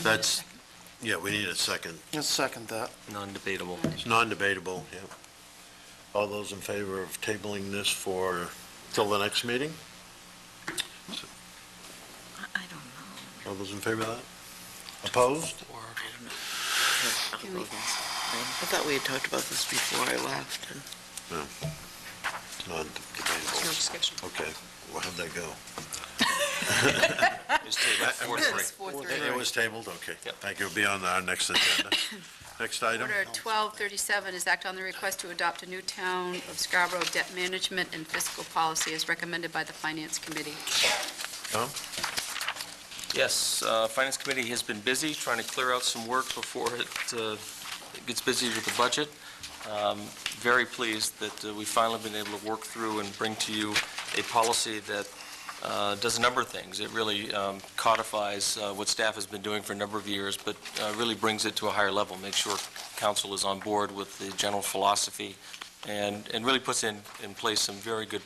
Speaker 1: That's, yeah, we need a second.
Speaker 5: Let's second that.
Speaker 12: Non-debatable.
Speaker 1: It's non-debatable, yeah. All those in favor of tabling this for, till the next meeting?
Speaker 2: I don't know.
Speaker 1: All those in favor of that? Opposed?
Speaker 2: I thought we had talked about this before I left.
Speaker 1: No. It's non-debatable.
Speaker 16: No discussion.
Speaker 1: Okay, we'll have that go.
Speaker 12: It's tabled 4-3.
Speaker 1: It was tabled, okay. Thank you. It'll be on our next agenda. Next item.
Speaker 3: Order 1237 is act on the request to adopt a new Town of Scarborough debt management and fiscal policy as recommended by the Finance Committee.
Speaker 1: Tom?
Speaker 12: Yes, Finance Committee has been busy trying to clear out some work before it gets busy with the budget. Very pleased that we've finally been able to work through and bring to you a policy that does a number of things. It really codifies what staff has been doing for a number of years, but really brings it to a higher level, makes sure council is on board with the general philosophy, and really puts in place some very good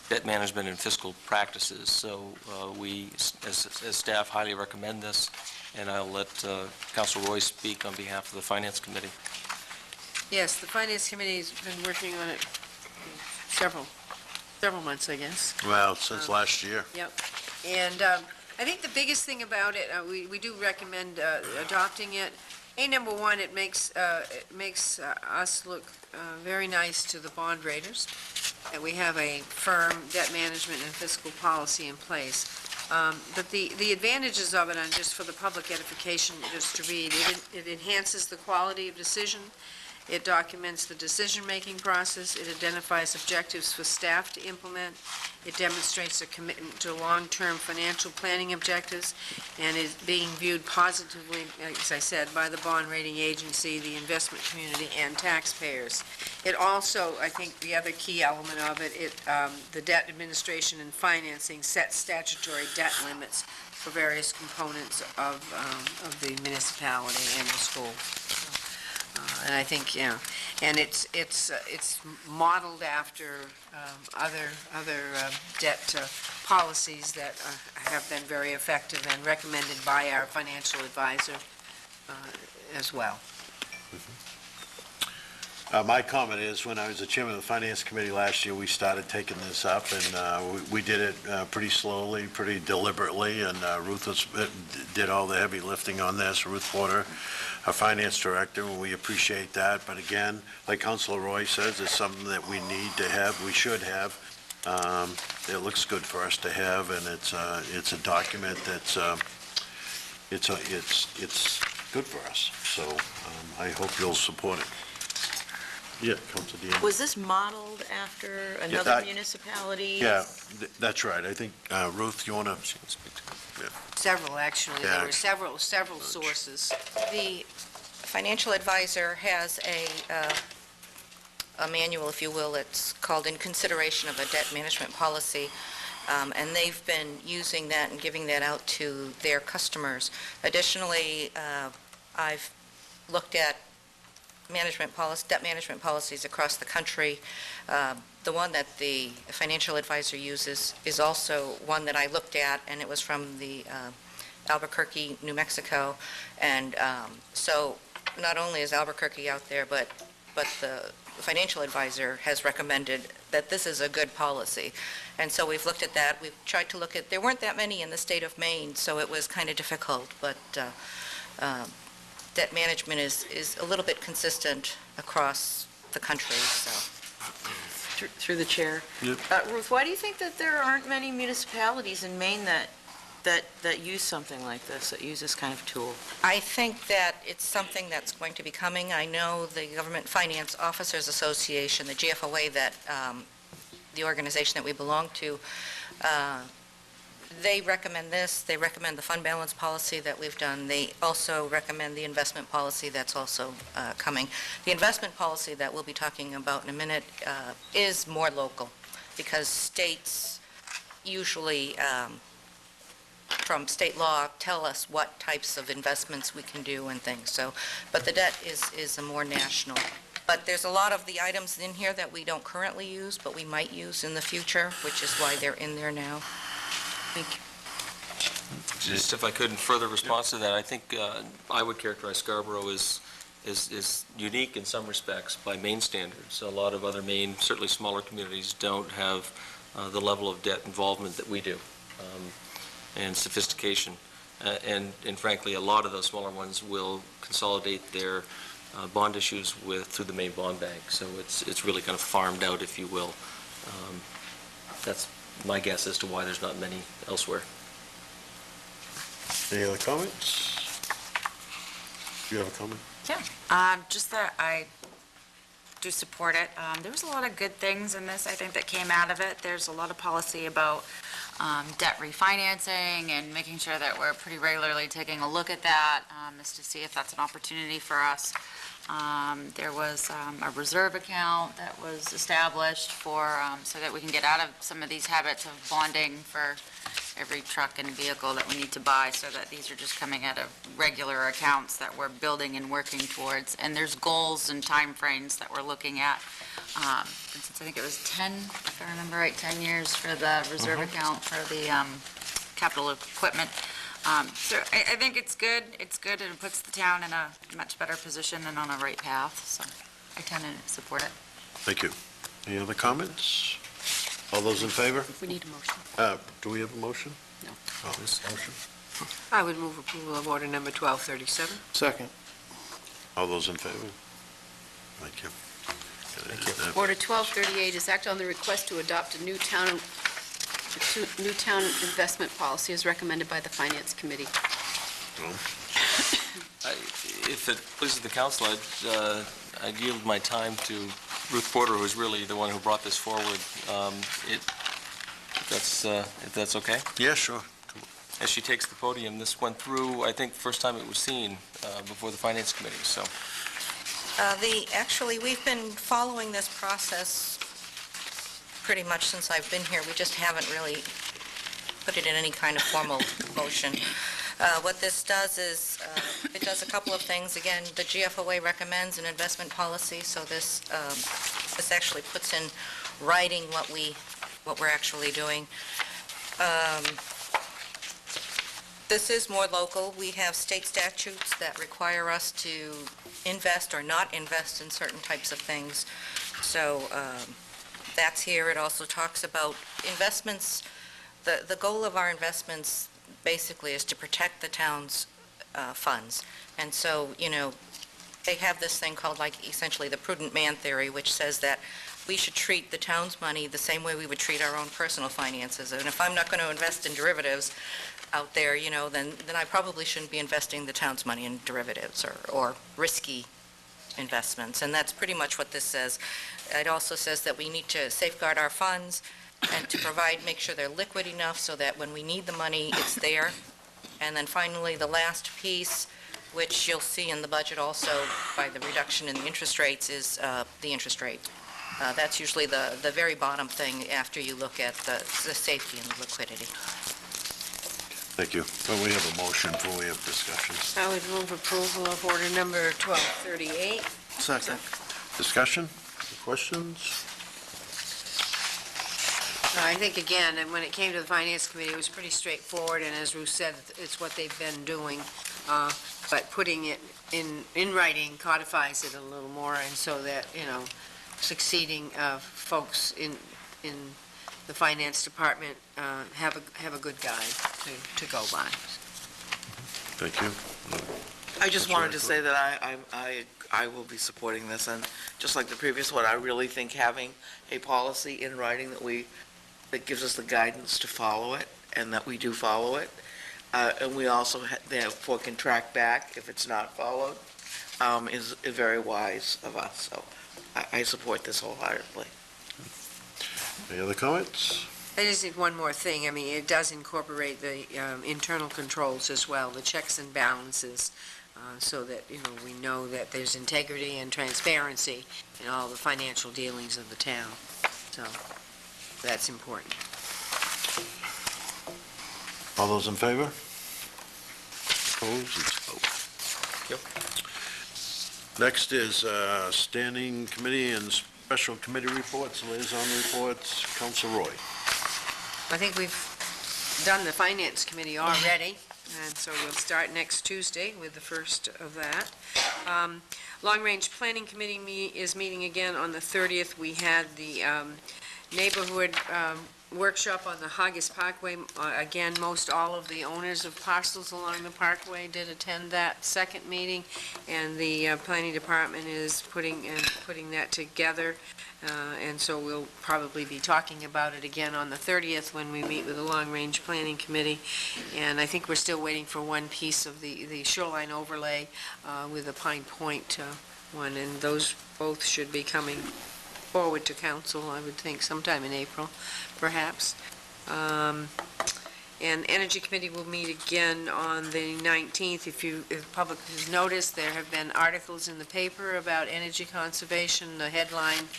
Speaker 12: debt management and fiscal practices. So we, as staff, highly recommend this, and I'll let Council Roy speak on behalf of the Finance Committee.
Speaker 16: Yes, the Finance Committee's been working on it several months, I guess.
Speaker 1: Well, since last year.
Speaker 16: Yep. And I think the biggest thing about it, we do recommend adopting it. Number one, it makes us look very nice to the bond raters, that we have a firm debt management and fiscal policy in place. But the advantages of it, and just for the public edification, just to read, it enhances the quality of decision. It documents the decision-making process. It identifies objectives for staff to implement. It demonstrates a commitment to long-term financial planning objectives and is being viewed positively, as I said, by the bond rating agency, the investment community, and taxpayers. It also, I think the other key element of it, the debt administration and financing sets statutory debt limits for various components of the municipality and the school. And I think, and it's modeled after other debt policies that have been very effective and recommended by our financial advisor as well.
Speaker 1: My comment is, when I was the chairman of the Finance Committee last year, we started taking this up, and we did it pretty slowly, pretty deliberately, and did all the heavy lifting on this, Ruth Porter, our finance director, and we appreciate that. But again, like Councilor Roy says, it's something that we need to have, we should have. It looks good for us to have, and it's a document that's it's good for us. So I hope you'll support it. Yeah, Councilor Dean.
Speaker 2: Was this modeled after another municipality?
Speaker 1: Yeah, that's right. I think, Ruth, you want to?
Speaker 16: Several, actually.
Speaker 1: Yeah.
Speaker 16: There were several sources.
Speaker 2: The financial advisor has a manual, if you will. It's called In Consideration of a Debt Management Policy, and they've been using that and giving that out to their customers. Additionally, I've looked at debt management policies across the country. The one that the financial advisor uses is also one that I looked at, and it was from the Albuquerque, New Mexico. And so not only is Albuquerque out there, but the financial advisor has recommended that this is a good policy. And so we've looked at that. We've tried to look at, there weren't that many in the state of Maine, so it was kind of difficult, but debt management is a little bit consistent across the country, so.
Speaker 18: Through the chair.
Speaker 1: Yep.
Speaker 18: Ruth, why do you think that there aren't many municipalities in Maine that use something like this, that use this kind of tool?
Speaker 2: I think that it's something that's going to be coming. I know the Government Finance Officers Association, the GFOA, that the organization that we belong to, they recommend this. They recommend the fund balance policy that we've done. They also recommend the investment policy that's also coming. The investment policy that we'll be talking about in a minute is more local, because states usually, from state law, tell us what types of investments we can do and things. So, but the debt is a more national. But there's a lot of the items in here that we don't currently use, but we might use in the future, which is why they're in there now. Thank you.
Speaker 12: Just if I could, in further response to that, I think I would characterize Scarborough as unique in some respects by Maine standards. A lot of other Maine, certainly smaller communities, don't have the level of debt involvement that we do, and sophistication. And frankly, a lot of those smaller ones will consolidate their bond issues through the Maine Bond Bank. So it's really kind of farmed out, if you will. That's my guess as to why there's not many elsewhere.
Speaker 1: Any other comments? Do you have a comment?
Speaker 13: Yeah, just that I do support it. There was a lot of good things in this, I think, that came out of it. There's a lot of policy about debt refinancing and making sure that we're pretty regularly taking a look at that, just to see if that's an opportunity for us. There was a reserve account that was established so that we can get out of some of these habits of bonding for every truck and vehicle that we need to buy, so that these are just coming out of regular accounts that we're building and working towards. And there's goals and timeframes that we're looking at. For instance, I think it was 10, if I remember right, 10 years for the reserve account for the capital equipment. So I think it's good. It's good, and it puts the town in a much better position and on a right path, so I tend to support it.
Speaker 1: Thank you. Any other comments? All those in favor?
Speaker 3: We need a motion.
Speaker 1: Do we have a motion?
Speaker 3: No.
Speaker 1: Oh, this motion.
Speaker 16: I would move approval of order number 1237.
Speaker 5: Second.
Speaker 1: All those in favor? Thank you.
Speaker 3: Order 1238 is act on the request to adopt a new town investment policy as recommended by the Finance Committee.
Speaker 12: If it pleases the council, I'd yield my time to Ruth Porter, who is really the one who brought this forward. If that's okay?
Speaker 1: Yeah, sure.
Speaker 12: As she takes the podium, this went through, I think, the first time it was seen before the Finance Committee, so.
Speaker 2: Actually, we've been following this process pretty much since I've been here. We just haven't really put it in any kind of formal motion. What this does is, it does a couple of things. Again, the GFOA recommends an investment policy, so this actually puts in writing what we're actually doing.
Speaker 18: This is more local. We have state statutes that require us to invest or not invest in certain types of things. So that's here. It also talks about investments. The goal of our investments basically is to protect the town's funds. And so, they have this thing called essentially the prudent man theory, which says that we should treat the town's money the same way we would treat our own personal finances. And if I'm not going to invest in derivatives out there, then I probably shouldn't be investing the town's money in derivatives or risky investments. And that's pretty much what this says. It also says that we need to safeguard our funds and to make sure they're liquid enough so that when we need the money, it's there. And then finally, the last piece, which you'll see in the budget also by the reduction in the interest rates, is the interest rate. That's usually the very bottom thing after you look at the safety and the liquidity.
Speaker 1: Thank you. Well, we have a motion before we have discussion.
Speaker 16: I would move approval of order number 1238.
Speaker 5: Second.
Speaker 1: Discussion? Questions?
Speaker 16: I think, again, and when it came to the Finance Committee, it was pretty straightforward, and as Ruth said, it's what they've been doing. But putting it in writing codifies it a little more, and so that, succeeding folks in the Finance Department have a good guide to go by.
Speaker 1: Thank you.
Speaker 19: I just wanted to say that I will be supporting this, and just like the previous one, I really think having a policy in writing that gives us the guidance to follow it, and that we do follow it, and we also therefore can track back if it's not followed, is very wise of us. So I support this wholeheartedly.
Speaker 1: Any other comments?
Speaker 16: I just need one more thing. I mean, it does incorporate the internal controls as well, the checks and balances, so that, we know that there's integrity and transparency in all the financial dealings of the town. So that's important.
Speaker 1: All those in favor? Opposed? It's vote. Next is standing committee and special committee reports, liaison reports. Council Roy.
Speaker 16: I think we've done the Finance Committee already, and so we'll start next Tuesday with the first of that. Long Range Planning Committee is meeting again on the 30th. We had the neighborhood workshop on the Haggis Parkway. Again, most all of the owners of parcels along the parkway did attend that second meeting, and the Planning Department is putting that together. And so we'll probably be talking about it again on the 30th when we meet with the Long Range Planning Committee. And I think we're still waiting for one piece of the shoreline overlay with the Pine Point one, and those both should be coming forward to council, I would think, sometime in April, perhaps. And Energy Committee will meet again on the 19th. If the public has noticed, there have been articles in the paper about energy conservation. The headline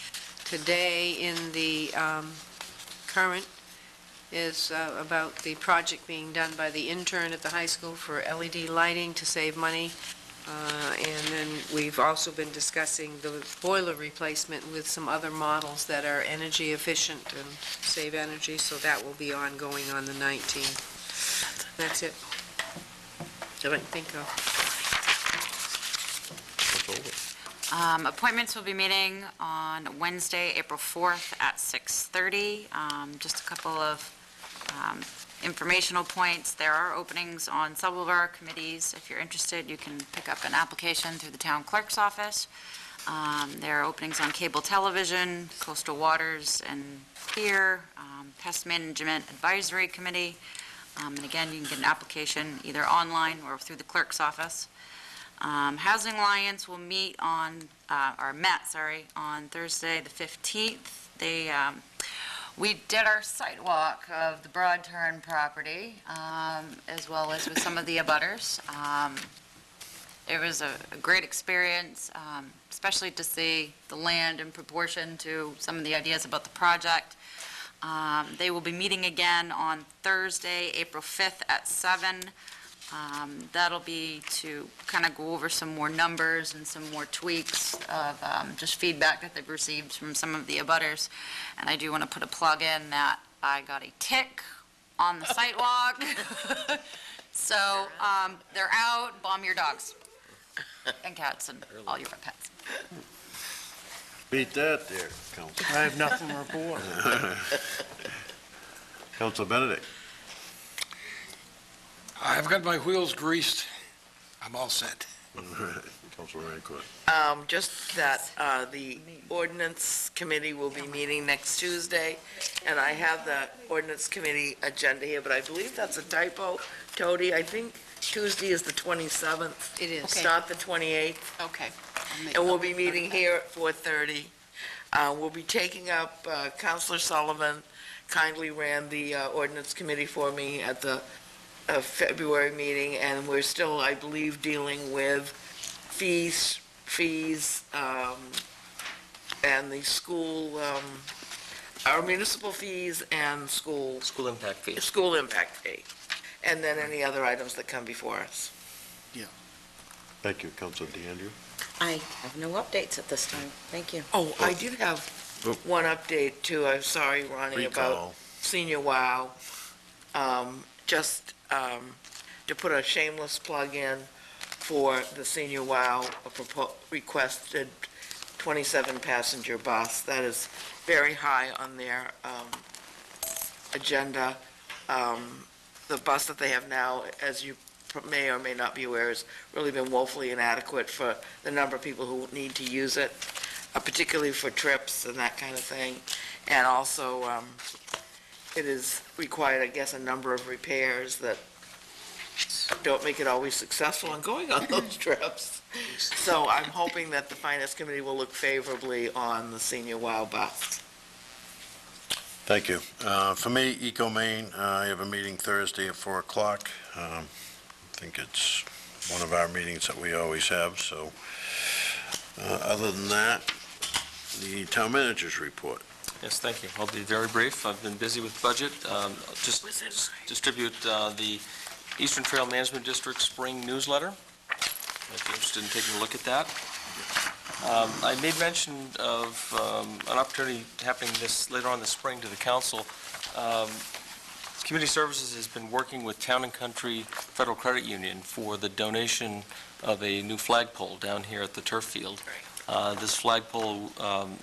Speaker 16: today in the Current is about the project being done by the intern at the high school for LED lighting to save money. And then we've also been discussing the boiler replacement with some other models that are energy efficient and save energy, so that will be ongoing on the 19th. That's it that I can think of.
Speaker 13: Appointments will be meeting on Wednesday, April 4th at 6:30. Just a couple of informational points. There are openings on several of our committees. If you're interested, you can pick up an application through the town clerk's office. There are openings on cable television, coastal waters and pier, pest management advisory committee. And again, you can get an application either online or through the clerk's office. Housing Alliance will met on Thursday, the 15th. We did our site walk of the Broad Turn property, as well as with some of the abutters. It was a great experience, especially to see the land in proportion to some of the ideas about the project. They will be meeting again on Thursday, April 5th at 7. That'll be to kind of go over some more numbers and some more tweaks of just feedback that they've received from some of the abutters. And I do want to put a plug in that I got a tick on the sidewalk. So they're out, bomb your dogs and cats and all your pets.
Speaker 1: Beat that there, Council.
Speaker 5: I have nothing to report.
Speaker 1: Council Benedict.
Speaker 15: I've got my wheels greased. I'm all set.
Speaker 1: Council Rancourt.
Speaker 19: Just that the ordinance committee will be meeting next Tuesday, and I have the ordinance committee agenda here, but I believe that's a typo. Tody, I think Tuesday is the 27th.
Speaker 16: It is.
Speaker 19: It's not the 28th.
Speaker 16: Okay.
Speaker 19: And we'll be meeting here at 4:30. We'll be taking up, Counselor Sullivan kindly ran the ordinance committee for me at the February meeting, and we're still, I believe, dealing with fees, and the school, our municipal fees and school
Speaker 12: impact fee.
Speaker 19: School impact fee, and then any other items that come before us.
Speaker 1: Thank you, Council DeAndrew.
Speaker 18: I have no updates at this time. Thank you.
Speaker 19: Oh, I did have one update too. I'm sorry, Ronnie, about
Speaker 1: Recall.
Speaker 19: Senior WOW. Just to put a shameless plug in for the Senior WOW, requested 27-passenger bus. That is very high on their agenda. The bus that they have now, as you may or may not be aware, has really been woefully inadequate for the number of people who need to use it, particularly for trips and that kind of thing. And also, it is required, I guess, a number of repairs that don't make it always successful in going on those trips. So I'm hoping that the Finance Committee will look favorably on the Senior WOW bus.
Speaker 1: Thank you. For me, Eco Maine, I have a meeting Thursday at 4 o'clock. I think it's one of our meetings that we always have, so other than that, the town manager's report.
Speaker 12: Yes, thank you. I'll be very brief. I've been busy with budget. Just distribute the Eastern Trail Management District Spring Newsletter, if you're interested in taking a look at that. I made mention of an opportunity happening later on this spring to the council. Community Services has been working with Town and Country Federal Credit Union for the donation of a new flagpole down here at the turf field. This flagpole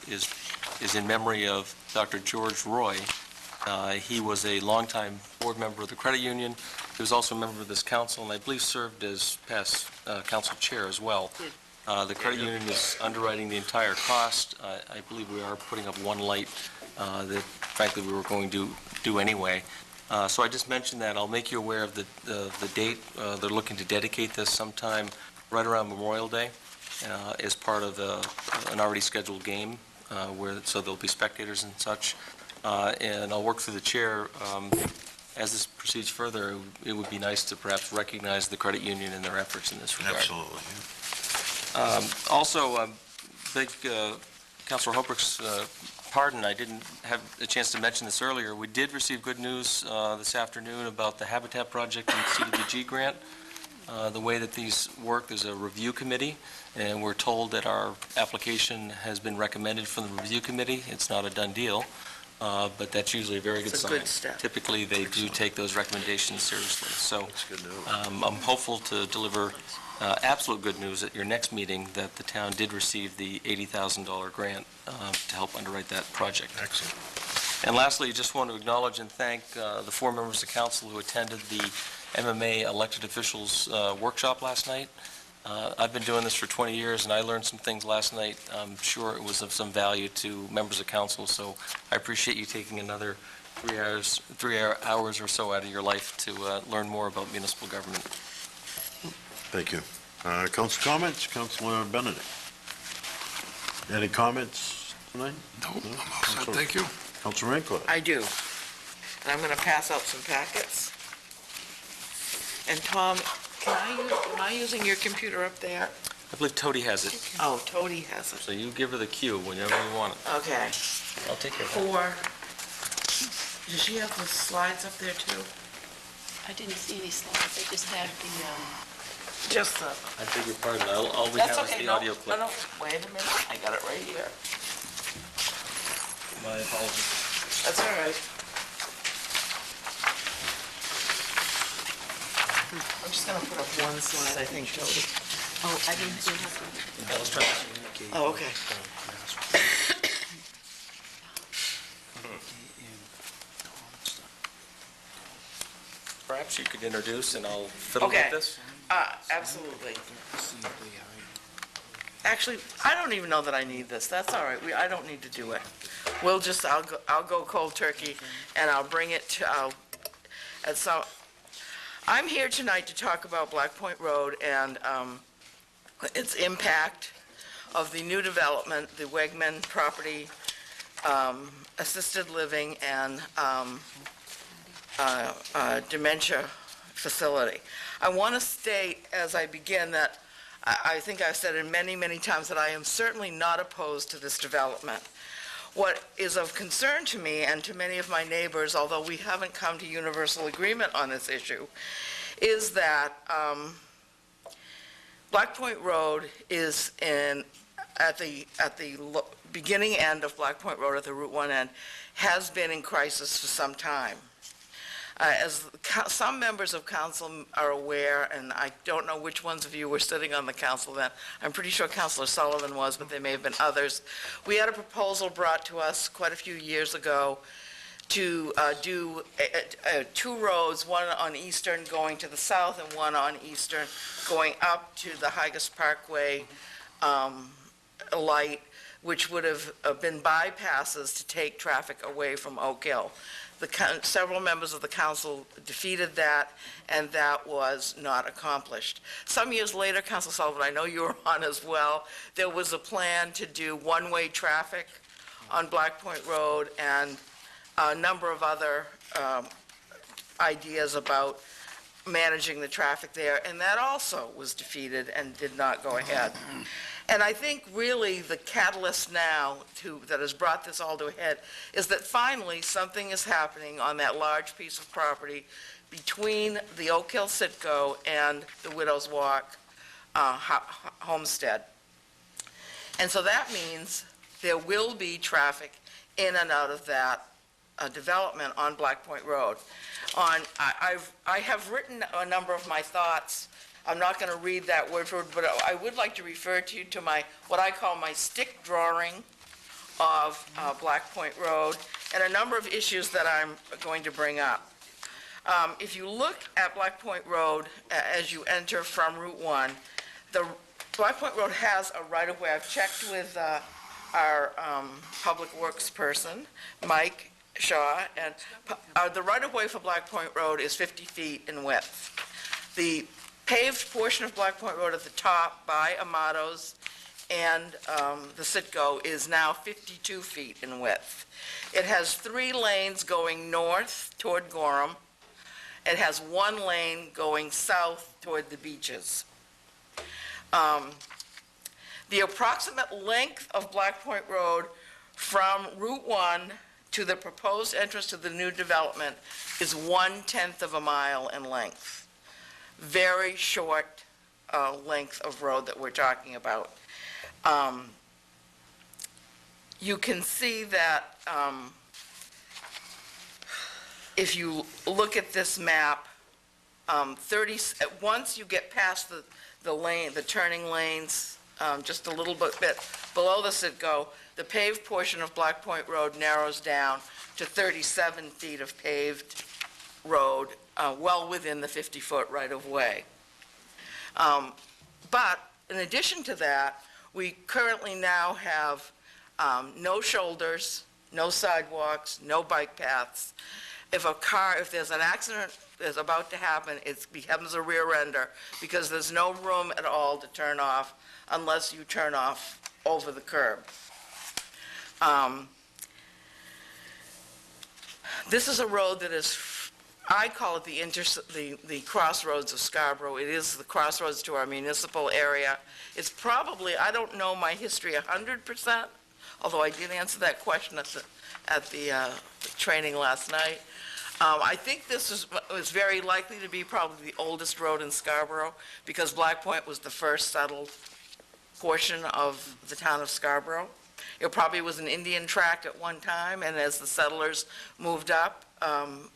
Speaker 12: is in memory of Dr. George Roy. He was a longtime board member of the credit union. He was also a member of this council, and I believe served as past council chair as well. The credit union is underwriting the entire cost. I believe we are putting up one light that, frankly, we were going to do anyway. So I just mentioned that. I'll make you aware of the date. They're looking to dedicate this sometime right around Memorial Day as part of an already scheduled game, so there'll be spectators and such. And I'll work through the chair. As this proceeds further, it would be nice to perhaps recognize the credit union and their efforts in this regard.
Speaker 1: Absolutely.
Speaker 12: Also, big Councilor Holbrook's pardon, I didn't have a chance to mention this earlier. We did receive good news this afternoon about the Habitat Project and CDBG grant. The way that these work, there's a review committee, and we're told that our application has been recommended from the review committee. It's not a done deal, but that's usually a very good sign.
Speaker 19: It's a good step.
Speaker 12: Typically, they do take those recommendations seriously. So I'm hopeful to deliver absolute good news at your next meeting that the town did receive the $80,000 grant to help underwrite that project.
Speaker 1: Excellent.
Speaker 12: And lastly, just want to acknowledge and thank the 4 members of council who attended the MMA elected officials workshop last night. I've been doing this for 20 years, and I learned some things last night. I'm sure it was of some value to members of council, so I appreciate you taking another 3 hours or so out of your life to learn more about municipal government.
Speaker 1: Thank you. Council comments? Councilor Benedict. Any comments tonight?
Speaker 15: No, I'm all set. Thank you.
Speaker 1: Councilor Rancourt.
Speaker 19: I do. And I'm going to pass out some packets. And Tom, am I using your computer up there?
Speaker 12: I believe Tody has it.
Speaker 19: Oh, Tody has it.
Speaker 12: So you give her the cue whenever you want it.
Speaker 19: Okay.
Speaker 12: I'll take care of that.
Speaker 19: Does she have the slides up there too?
Speaker 3: I didn't see any slides. I just had the,
Speaker 19: Just the...
Speaker 12: I beg your pardon. All we
Speaker 19: That's
Speaker 12: have
Speaker 19: okay.
Speaker 12: is the
Speaker 19: No,
Speaker 12: audio clip.
Speaker 19: No, wait a minute. I got it right here.
Speaker 12: My apologies.
Speaker 19: That's all right.
Speaker 3: welcome.
Speaker 19: I'm just going to put up one slide, I think, Jody.
Speaker 3: Oh, I didn't, you have to.
Speaker 19: Oh, okay.
Speaker 12: Perhaps you could introduce and I'll fiddle
Speaker 19: Okay.
Speaker 12: with this?
Speaker 19: Absolutely. Actually, I don't even know that I need this. That's all right. I don't need to do it. I'll go cold turkey, and I'll bring it to, and so, I'm here tonight to talk about Black Point Road and its impact of the new development, the Wegman property, assisted living, and dementia facility. I want to state as I begin that I think I've said it many, many times that I am certainly not opposed to this development. What is of concern to me and to many of my neighbors, although we haven't come to universal agreement on this issue, is that Black Point Road is at the beginning end of Black Point Road at the Route 1 end, has been in crisis for some time. As some members of council are aware, and I don't know which ones of you were sitting on the council then, I'm pretty sure Councilor Sullivan was, but there may have been others. We had a proposal brought to us quite a few years ago to do two roads, one on Eastern going to the south and one on Eastern going up to the Higas Parkway light, which would have been bypasses to take traffic away from Oak Hill. Several members of the council defeated that, and that was not accomplished. Some years later, Councilor Sullivan, I know you were on as well, there was a plan to do one-way traffic on Black Point Road and a number of other ideas about managing the traffic there, and that also was defeated and did not go ahead. And I think really the catalyst now that has brought this all to a head is that finally something is happening on that large piece of property between the Oak Hill Sitco and the Widow's Walk homestead. And so that means there will be traffic in and out of that development on Black Point Road. I have written a number of my thoughts. I'm not going to read that word for word, but I would like to refer to you to what I call my stick drawing of Black Point Road and a number of issues that I'm going to bring up. If you look at Black Point Road as you enter from Route 1, the Black Point Road has a right-of-way. I've checked with our public works person, Mike Shaw, and the right-of-way for Black Point Road is 50 feet in width. The paved portion of Black Point Road at the top by Amato's and the Sitco is now 52 feet in width. It has 3 lanes going north toward Gorham. It has 1 lane going south toward the beaches. The approximate length of Black Point Road from Route 1 to the proposed entrance to the new development is 1/10 of a mile in length. Very short length of road that we're talking about. You can see that if you look at this map, once you get past the turning lanes, just a little bit below the Sitco, the paved portion of Black Point Road narrows down to 37 feet of paved road, well within the 50-foot right-of-way. But in addition to that, we currently now have no shoulders, no sidewalks, no bike paths. If there's an accident that's about to happen, it becomes a rear-ender because there's no room at all to turn off unless you turn off over the curb. This is a road that is, I call it the crossroads of Scarborough. It is the crossroads to our municipal area. It's probably, I don't know my history 100%, although I did answer that question at the training last night. I think this is very likely to be probably the oldest road in Scarborough because Black Point was the first settled portion of the town of Scarborough. It probably was an Indian tract at one time, and as the settlers moved up,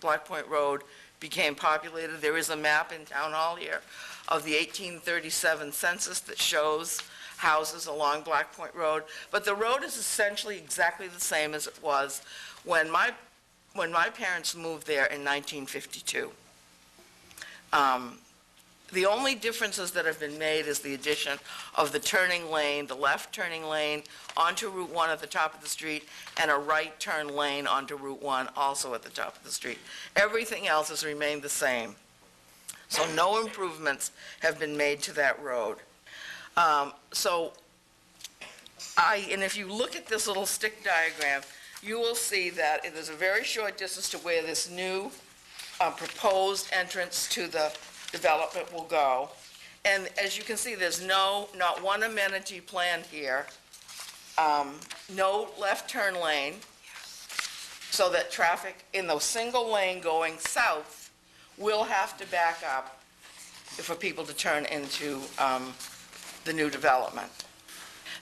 Speaker 19: Black Point Road became populated. There is a map in Town Hall here of the 1837 census that shows houses along Black Point Road, but the road is essentially exactly the same as it was when my parents moved there in 1952. The only differences that have been made is the addition of the turning lane, the left turning lane onto Route 1 at the top of the street, and a right turn lane onto Route 1 also at the top of the street. Everything else has remained the same. So no improvements have been made to that road. And if you look at this little stick diagram, you will see that it is a very short distance to where this new proposed entrance to the development will go. And as you can see, there's not one amenity planned here, no left turn lane, so that traffic in the single lane going south will have to back up for people to turn into the new development.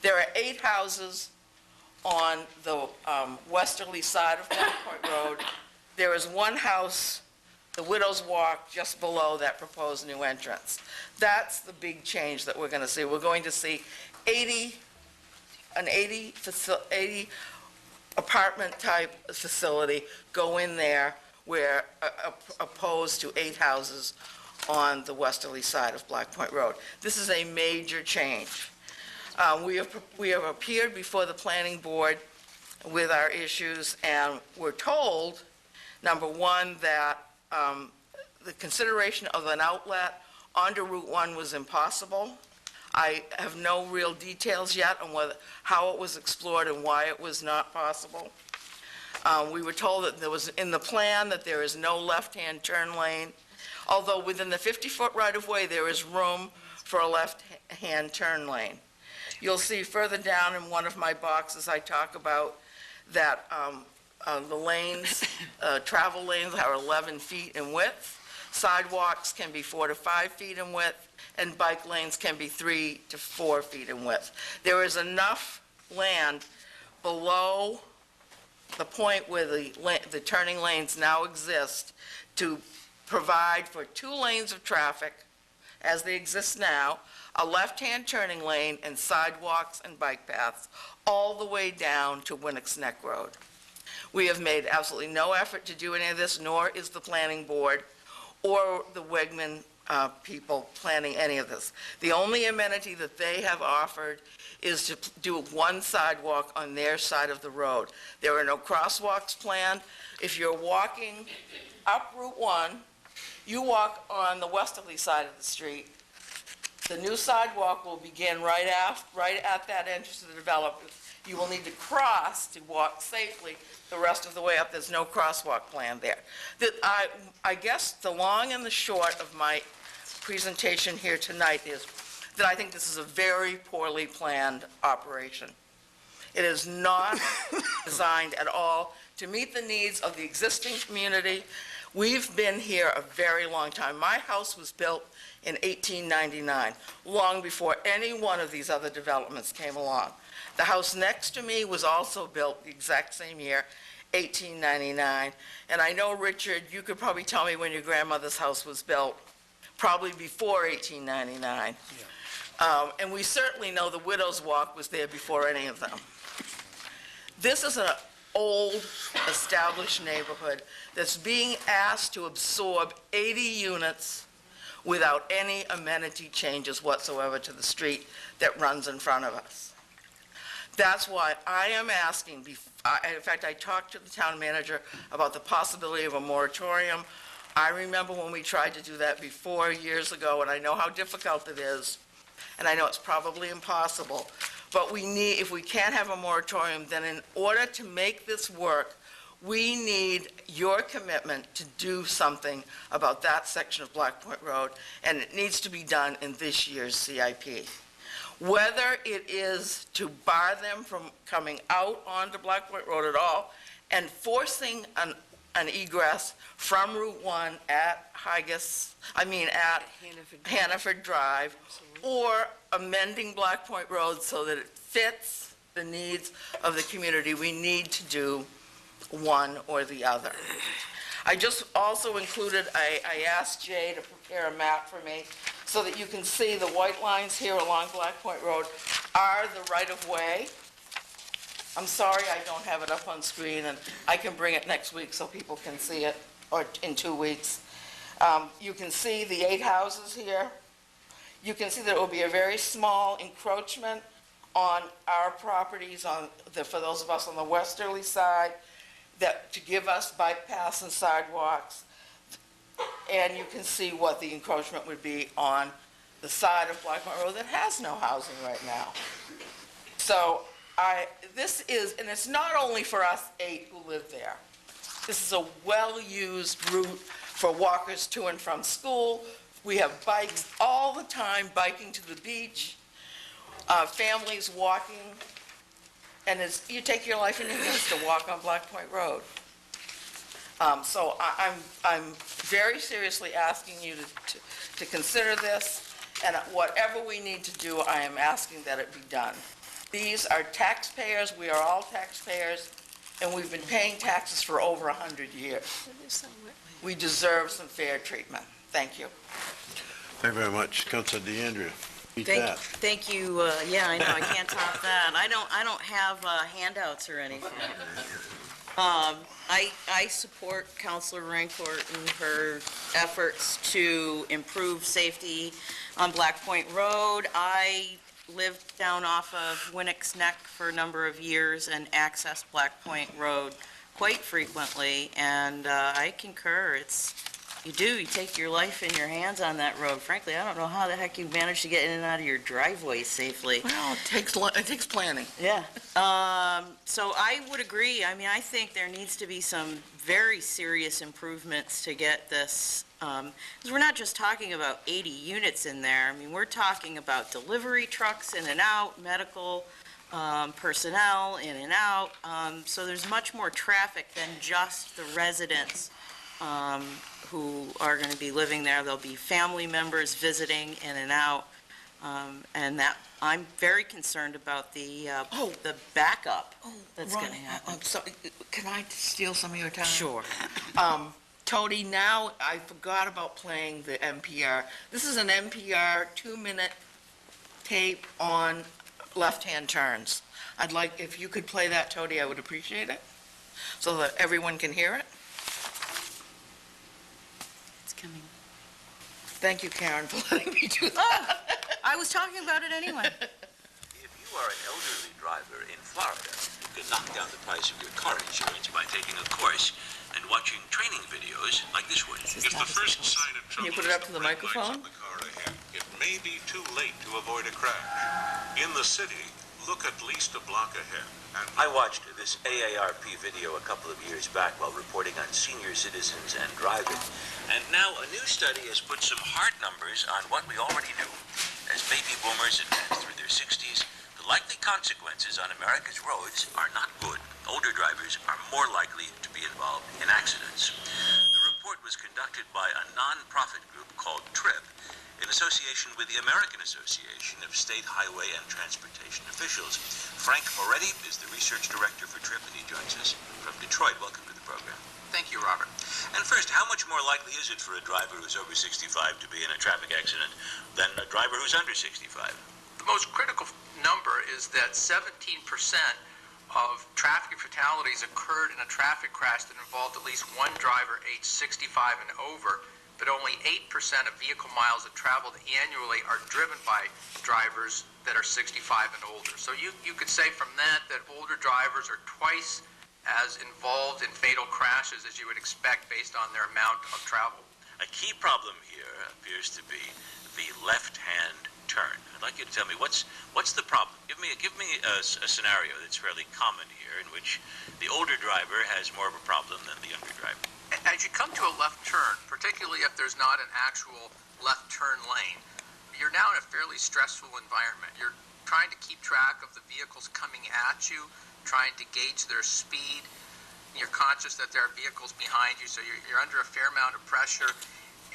Speaker 19: There are 8 houses on the westerly side of Black Point Road. There is one house, the Widow's Walk, just below that proposed new entrance. That's the big change that we're going to see. We're going to see 80 apartment type facility go in there, where opposed to 8 houses on the westerly side of Black Point Road. This is a major change. We have appeared before the planning board with our issues, and we're told, number one, that the consideration of an outlet onto Route 1 was impossible. I have no real details yet on how it was explored and why it was not possible. We were told that there was in the plan that there is no left-hand turn lane, although within the 50-foot right-of-way there is room for a left-hand turn lane. You'll see further down in one of my boxes I talk about that the lanes, travel lanes are 11 feet in width, sidewalks can be 4 to 5 feet in width, and bike lanes can be 3 to 4 feet in width. There is enough land below the point where the turning lanes now exist to provide for 2 lanes of traffic as they exist now, a left-hand turning lane, and sidewalks and bike paths all the way down to Winnick's Neck Road. We have made absolutely no effort to do any of this, nor is the planning board or the Wegman people planning any of this. The only amenity that they have offered is to do one sidewalk on their side of the road. There are no crosswalks planned. If you're walking up Route 1, you walk on the westerly side of the street. The new sidewalk will begin right at that entrance to the development. You will need to cross to walk safely the rest of the way up. There's no crosswalk plan there. I guess the long and the short of my presentation here tonight is that I think this is a very poorly planned operation. It is not designed at all to meet the needs of the existing community. We've been here a very long time. My house was built in 1899, long before any one of these other developments came along. The house next to me was also built the exact same year, 1899. And I know, Richard, you could probably tell me when your grandmother's house was built, probably before 1899. Yeah. And we certainly know the Widow's Walk was there before any of them. This is an old, established neighborhood that's being asked to absorb 80 units without any amenity changes whatsoever to the street that runs in front of us. That's why I am asking, in fact, I talked to the town manager about the possibility of a moratorium. I remember when we tried to do that before years ago, and I know how difficult it is, and I know it's probably impossible. But if we can't have a moratorium, then in order to make this work, we need your commitment to do something about that section of Black Point Road, and it needs to be done in this year's CIP. Whether it is to bar them from coming out onto Black Point Road at all and forcing an egress from Route 1 at Hannaford Drive, or amending Black Point Road so that it fits the needs of the community, we need to do one or the other. I just also included, I asked Jay to prepare a map for me so that you can see the white lines here along Black Point Road are the right-of-way. I'm sorry I don't have it up on screen, and I can bring it next week so people can see it, or in 2 weeks. You can see the 8 houses here. You can see that it will be a very small encroachment on our properties for those of us on the westerly side, to give us bike paths and sidewalks. And you can see what the encroachment would be on the side of Black Point Road that has no housing right now. So this is, and it's not only for us 8 who live there. This is a well-used route for walkers to and from school. We have bikes all the time, biking to the beach, families walking, and you take your life in your hands to walk on Black Point Road. So I'm very seriously asking you to consider this, and whatever we need to do, I am asking that it be done. These are taxpayers, we are all taxpayers, and we've been paying taxes for over 100 years. We deserve some fair treatment. Thank you.
Speaker 1: Thank you very much. Councilor DeAndrea. Beat that.
Speaker 20: Thank you. Yeah, I know, I can't top that. I don't have handouts or anything. I support Councilor Rancourt in her efforts to improve safety on Black Point Road. I lived down off of Winnick's Neck for a number of years and accessed Black Point Road quite frequently, and I concur. You take your life in your hands on that road. Frankly, I don't know how the heck you manage to get in and out of your driveway safely.
Speaker 19: Well, it takes planning.
Speaker 20: Yeah. So I would agree. I mean, I think there needs to be some very serious improvements to get this, because we're not just talking about 80 units in there. I mean, we're talking about delivery trucks in and out, medical personnel in and out. So there's much more traffic than just the residents who are going to be living there. There'll be family members visiting in and out, and that I'm very concerned about the backup that's going to happen.
Speaker 19: Can I steal some of your time?
Speaker 20: Sure.
Speaker 19: Tony, now I forgot about playing the NPR. This is an NPR 2-minute tape on left-hand turns. I'd like, if you could play that, Tony, I would appreciate it, so that everyone can hear it.
Speaker 3: Coming.
Speaker 19: Thank you, Karen, for letting me do that.
Speaker 20: I was talking about it anyway.
Speaker 21: If you are an elderly driver in Florida, you can knock down the price of your car insurance by taking a course and watching training videos like this one.
Speaker 22: If the first sign of trouble
Speaker 19: Can you put it up to the microphone?
Speaker 22: on the car ahead, it may be too late to avoid a crash. In the city, look at least a block ahead.
Speaker 21: I watched this AARP video a couple of years back while reporting on senior citizens and driving. And now a new study has put some hard numbers on what we already knew. As baby boomers advance through their 60s, the likely consequences on America's roads are not good. Older drivers are more likely to be involved in accidents. The report was conducted by a non-profit group called TRIP, in association with the American Association of State Highway and Transportation Officials. Frank Moretti is the research director for TRIP, and he joins us from Detroit. Welcome to the program.
Speaker 23: Thank you, Robert.
Speaker 21: And first, how much more likely is it for a driver who's over 65 to be in a traffic accident than a driver who's under 65?
Speaker 23: The most critical number is that 17% of traffic fatalities occurred in a traffic crash that involved at least one driver aged 65 and over, but only 8% of vehicle miles that traveled annually are driven by drivers that are 65 and older. So you could say from that older drivers are twice as involved in fatal crashes as you would expect based on their amount of travel.
Speaker 21: A key problem here appears to be the left-hand turn. I'd like you to tell me what's the problem. Give me a scenario that's fairly common here in which the older driver has more of a problem than the younger driver.
Speaker 23: As you come to a left turn, particularly if there's not an actual left turn lane, you're now in a fairly stressful environment. You're trying to keep track of the vehicles coming at you, trying to gauge their speed. You're conscious that there are vehicles behind you, so you're under a fair amount of pressure.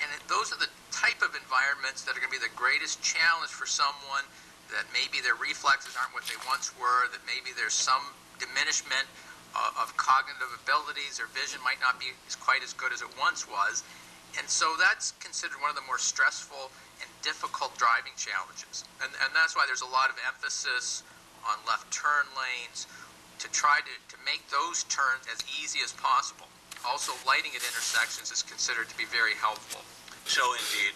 Speaker 23: And those are the type of environments that are going to be the greatest challenge for someone that maybe their reflexes aren't what they once were, that maybe there's some diminishment of cognitive abilities. Their vision might not be quite as good as it once was. And so that's considered one of the more stressful and difficult driving challenges. And that's why there's a lot of emphasis on left turn lanes to try to make those turns as easy as possible. Also, lighting at intersections is considered to be very helpful.
Speaker 21: So indeed,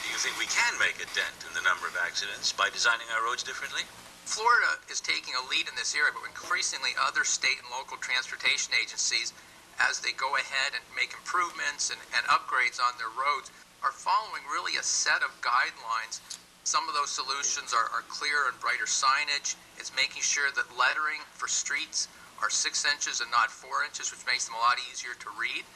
Speaker 21: you think we can make a dent in the number of accidents by designing our roads differently?
Speaker 23: Florida is taking a lead in this area, but increasingly other state and local transportation agencies, as they go ahead and make improvements and upgrades on their roads, are following really a set of guidelines. Some of those solutions are clearer and brighter signage. It's making sure that lettering for streets are 6 inches and not 4 inches, which makes them a lot easier to read.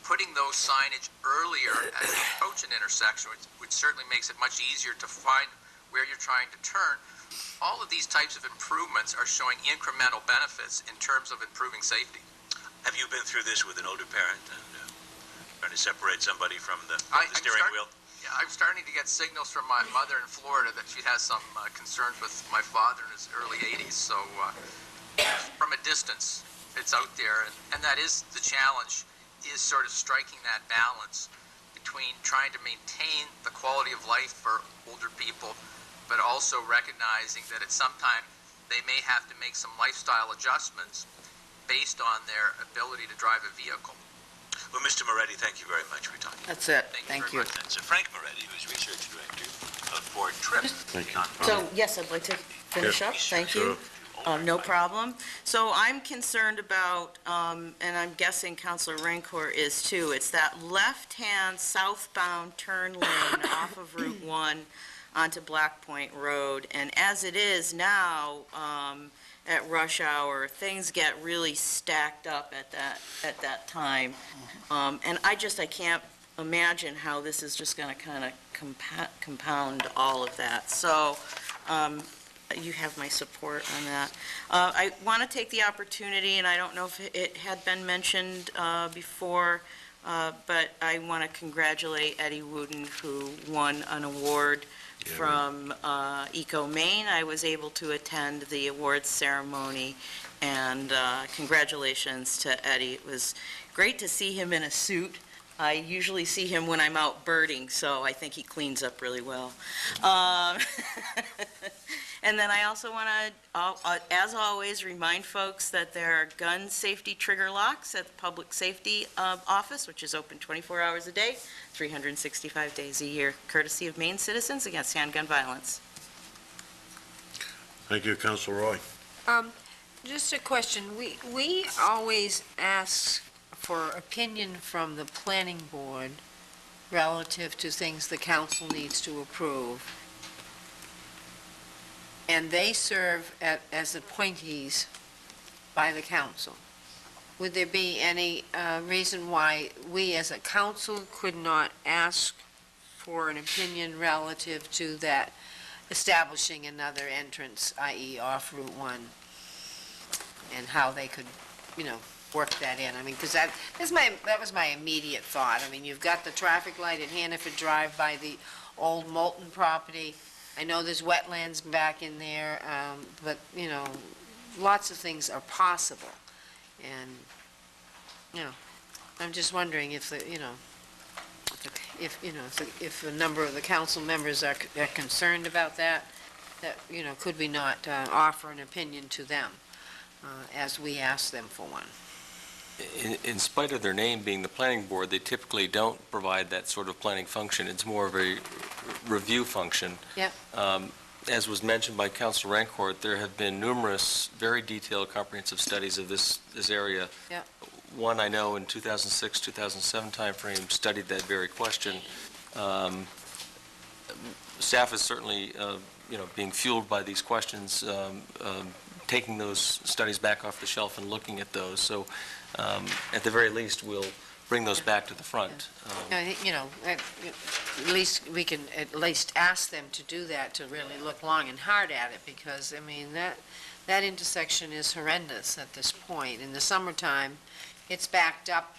Speaker 23: Putting those signage earlier as you approach an intersection, which certainly makes it much easier to find where you're trying to turn. All of these types of improvements are showing incremental benefits in terms of improving safety.
Speaker 21: Have you been through this with an older parent and trying to separate somebody from the steering wheel?
Speaker 23: Yeah, I'm starting to get signals from my mother in Florida that she has some concerns with my father in his early 80s. So from a distance, it's out there. And that is the challenge, is sort of striking that balance between trying to maintain the quality of life for older people, but also recognizing that at some time they may have to make some lifestyle adjustments based on their ability to drive a vehicle.
Speaker 21: Well, Mr. Moretti, thank you very much for talking.
Speaker 19: That's it.
Speaker 21: Thank you. That's Frank Moretti, who's Research Director of Ford Trip.
Speaker 1: Thank you.
Speaker 20: So, yes, I'd like to finish up. Thank you. No problem. So I'm concerned about, and I'm guessing Councilor Rancourt is too, it's that left-hand southbound turn lane off of Route 1 onto Black Point Road. And as it is now, at rush hour, things get really stacked up at that time. And I can't imagine how this is just going to kind of compound all of that. So you have my support on that. I want to take the opportunity, and I don't know if it had been mentioned before, but I want to congratulate Eddie Wooden, who won an award from Eco Maine. I was able to attend the awards ceremony, and congratulations to Eddie. It was great to see him in a suit. I usually see him when I'm out birding, so I think he cleans up really well. And then I also want to, as always, remind folks that there are gun safety trigger locks at the Public Safety Office, which is open 24 hours a day, 365 days a year, courtesy of Maine citizens against handgun violence.
Speaker 1: Thank you, Councilor Roy.
Speaker 16: Just a question. We always ask for opinion from the planning board relative to things the council needs to approve. And they serve as appointees by the council. Would there be any reason why we as a council could not ask for an opinion relative to that, establishing another entrance, i.e. off Route 1, and how they could, work that in? I mean, because that was my immediate thought. I mean, you've got the traffic light at Hannaford Drive by the old Moulton property. I know there's wetlands back in there, but, lots of things are possible. And, I'm just wondering if if a number of the council members are concerned about that, could we not offer an opinion to them as we ask them for one?
Speaker 12: In spite of their name being the planning board, they typically don't provide that sort of planning function. It's more of a review function.
Speaker 16: Yep.
Speaker 12: As was mentioned by Councilor Rancourt, there have been numerous very detailed comprehensive studies of this area.
Speaker 16: Yep.
Speaker 12: One I know in 2006, 2007 timeframe studied that very question. Staff is certainly, being fueled by these questions, taking those studies back off the shelf and looking at those. So at the very least, we'll bring those back to the front.
Speaker 16: At least we can at least ask them to do that, to really look long and hard at it, because, I mean, that intersection is horrendous at this point. In the summertime, it's backed up,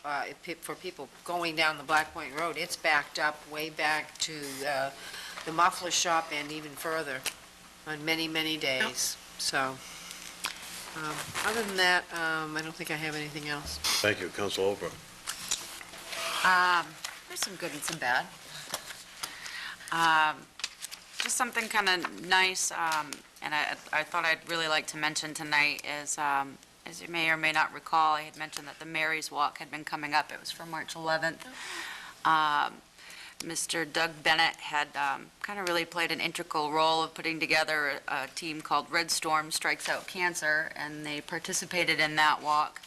Speaker 16: for people going down the Black Point Road, it's backed up way back to the muffler shop and even further on many, many days. So, Other than that, I don't think I have anything else.
Speaker 1: Thank you, Council Over.
Speaker 13: There's some good and some bad. Just something kind of nice, and I thought I'd really like to mention tonight is, as you may or may not recall, I had mentioned that the Mary's Walk had been coming up. It was for March 11th. Mr. Doug Bennett had kind of really played an integral role of putting together a team called Red Storm Strikes Out Cancer, and they participated in that walk.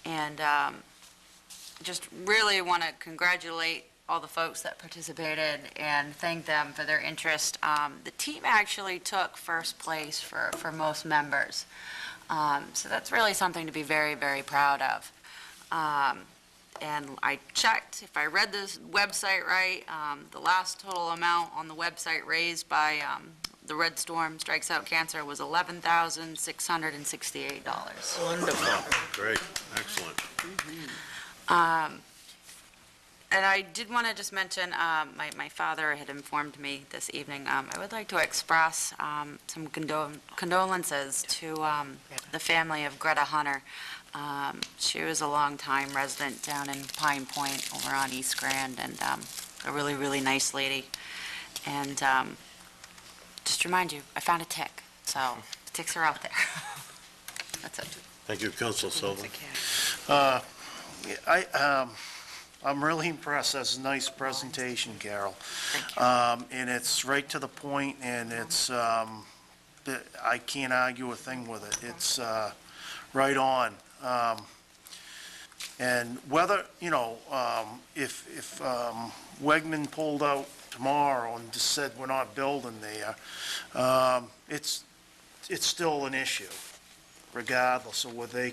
Speaker 13: And just really want to congratulate all the folks that participated and thank them for their interest. The team actually took first place for most members. So that's really something to be very, very proud of. And I checked, if I read this website right, the last total amount on the website raised by the Red Storm Strikes Out Cancer was $11,668.
Speaker 16: Wonderful.
Speaker 1: Great, excellent.
Speaker 13: And I did want to just mention, my father had informed me this evening, I would like to express some condolences to the family of Greta Hunter. She was a longtime resident down in Pine Point over on East Grand, and a really, really nice lady. And just to remind you, I found a tick, so the ticks are out there. That's it.
Speaker 1: Thank you, Council Silva.
Speaker 5: I'm really impressed. That's a nice presentation, Carol.
Speaker 13: Thank you.
Speaker 5: And it's right to the point, and it's, I can't argue a thing with it. It's right on. And whether, if Wegman pulled out tomorrow and just said we're not building there, it's still an issue, regardless of whether they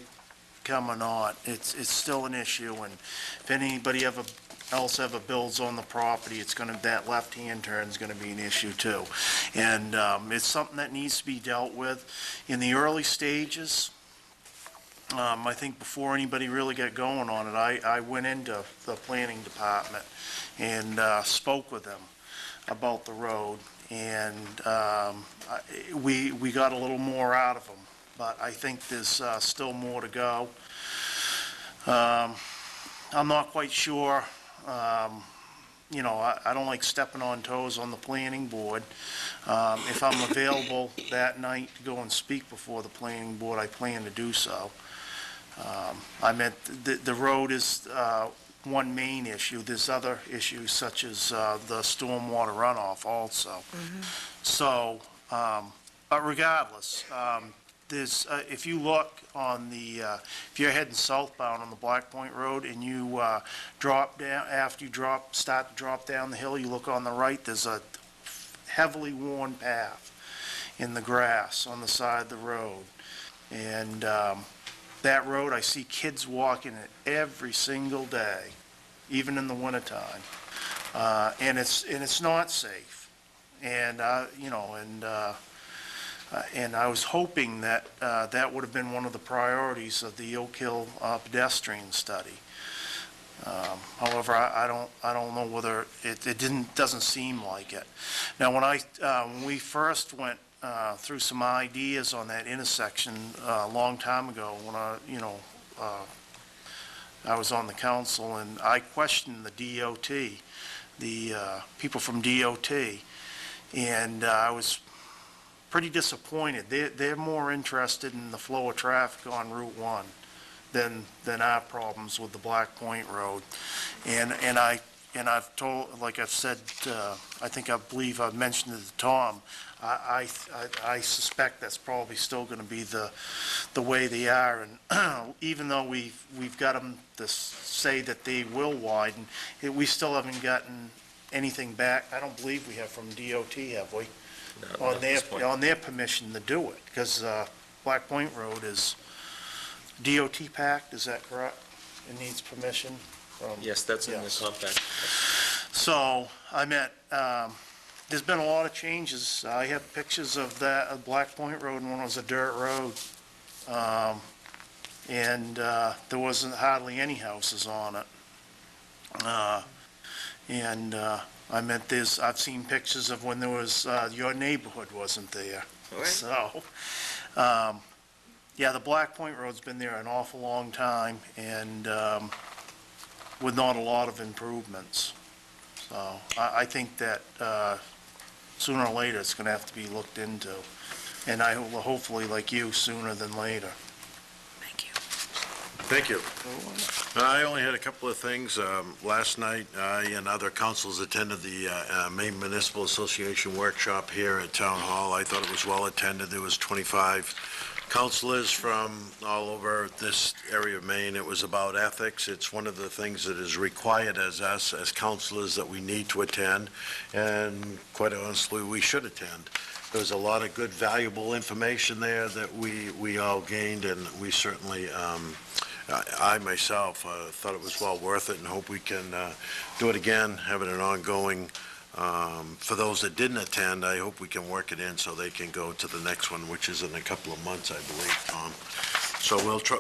Speaker 5: come or not. It's still an issue, and if anybody else ever builds on the property, that left-hand turn is gonna be an issue too. And it's something that needs to be dealt with in the early stages. I think before anybody really got going on it, I went into the planning department and spoke with them about the road, and we got a little more out of them, but I think there's still more to go. I'm not quite sure, I don't like stepping on toes on the planning board. If I'm available that night to go and speak before the planning board, I plan to do so. I meant the road is one main issue. There's other issues such as the stormwater runoff also. So, but regardless, if you look on if you're heading southbound on the Black Point Road and you drop down, after you start to drop down the hill, you look on the right, there's a heavily worn path in the grass on the side of the road. And that road, I see kids walking it every single day, even in the wintertime. And it's not safe. And, and I was hoping that that would have been one of the priorities of the Oak Hill pedestrian study. However, I don't know whether it doesn't seem like it. Now, when we first went through some ideas on that intersection a long time ago, when I was on the council, and I questioned the DOT, the people from DOT, and I was pretty disappointed. They're more interested in the flow of traffic on Route 1 than our problems with the Black Point Road. And I've told, like I've said, I believe I've mentioned it to Tom, I suspect that's probably still going to be the way they are. And even though we've got them to say that they will widen, we still haven't gotten anything back. I don't believe we have from DOT, have we? On their permission to do it, because Black Point Road is DOT packed, is that correct? It needs permission from...
Speaker 12: Yes, that's in the compact.
Speaker 5: So, I meant, there's been a lot of changes. I have pictures of that, of Black Point Road when it was a dirt road. And there wasn't hardly any houses on it. I meant I've seen pictures of when there was, your neighborhood wasn't there.
Speaker 19: Right.
Speaker 5: So, Yeah, the Black Point Road's been there an awful long time, and with not a lot of improvements. So I think that sooner or later, it's going to have to be looked into. And I will hopefully, like you, sooner than later.
Speaker 1: Thank you. I only had a couple of things. Last night, I and other councils attended the Maine Municipal Association workshop here at Town Hall. I thought it was well attended. There was 25 councilors from all over this area of Maine. It was about ethics. It's one of the things that is required as us, as councilors, that we need to attend, and quite honestly, we should attend. There was a lot of good, valuable information there that we all gained, and we certainly, I myself thought it was well worth it, and hope we can do it again, have it an ongoing. For those that didn't attend, I hope we can work it in so they can go to the next one, which is in a couple of months, I believe, Tom. So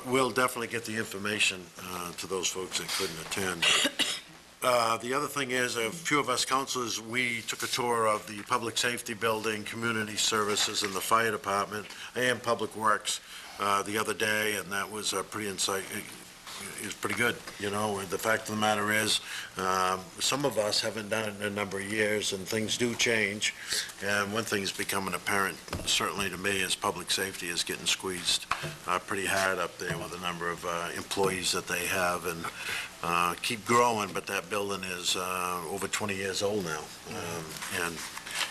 Speaker 1: we'll definitely get the information to those folks that couldn't attend. The other thing is, a few of us councilors, we took a tour of the Public Safety Building, Community Services, and the Fire Department, and Public Works the other day, and that was pretty insightful. It was pretty good, you know. The fact of the matter is, some of us haven't done it in a number of years, and things do change. And one thing is becoming apparent, certainly to me, is public safety is getting squeezed pretty hard up there with the number of employees that they have, and keep growing, but that building is over 20 years old now. And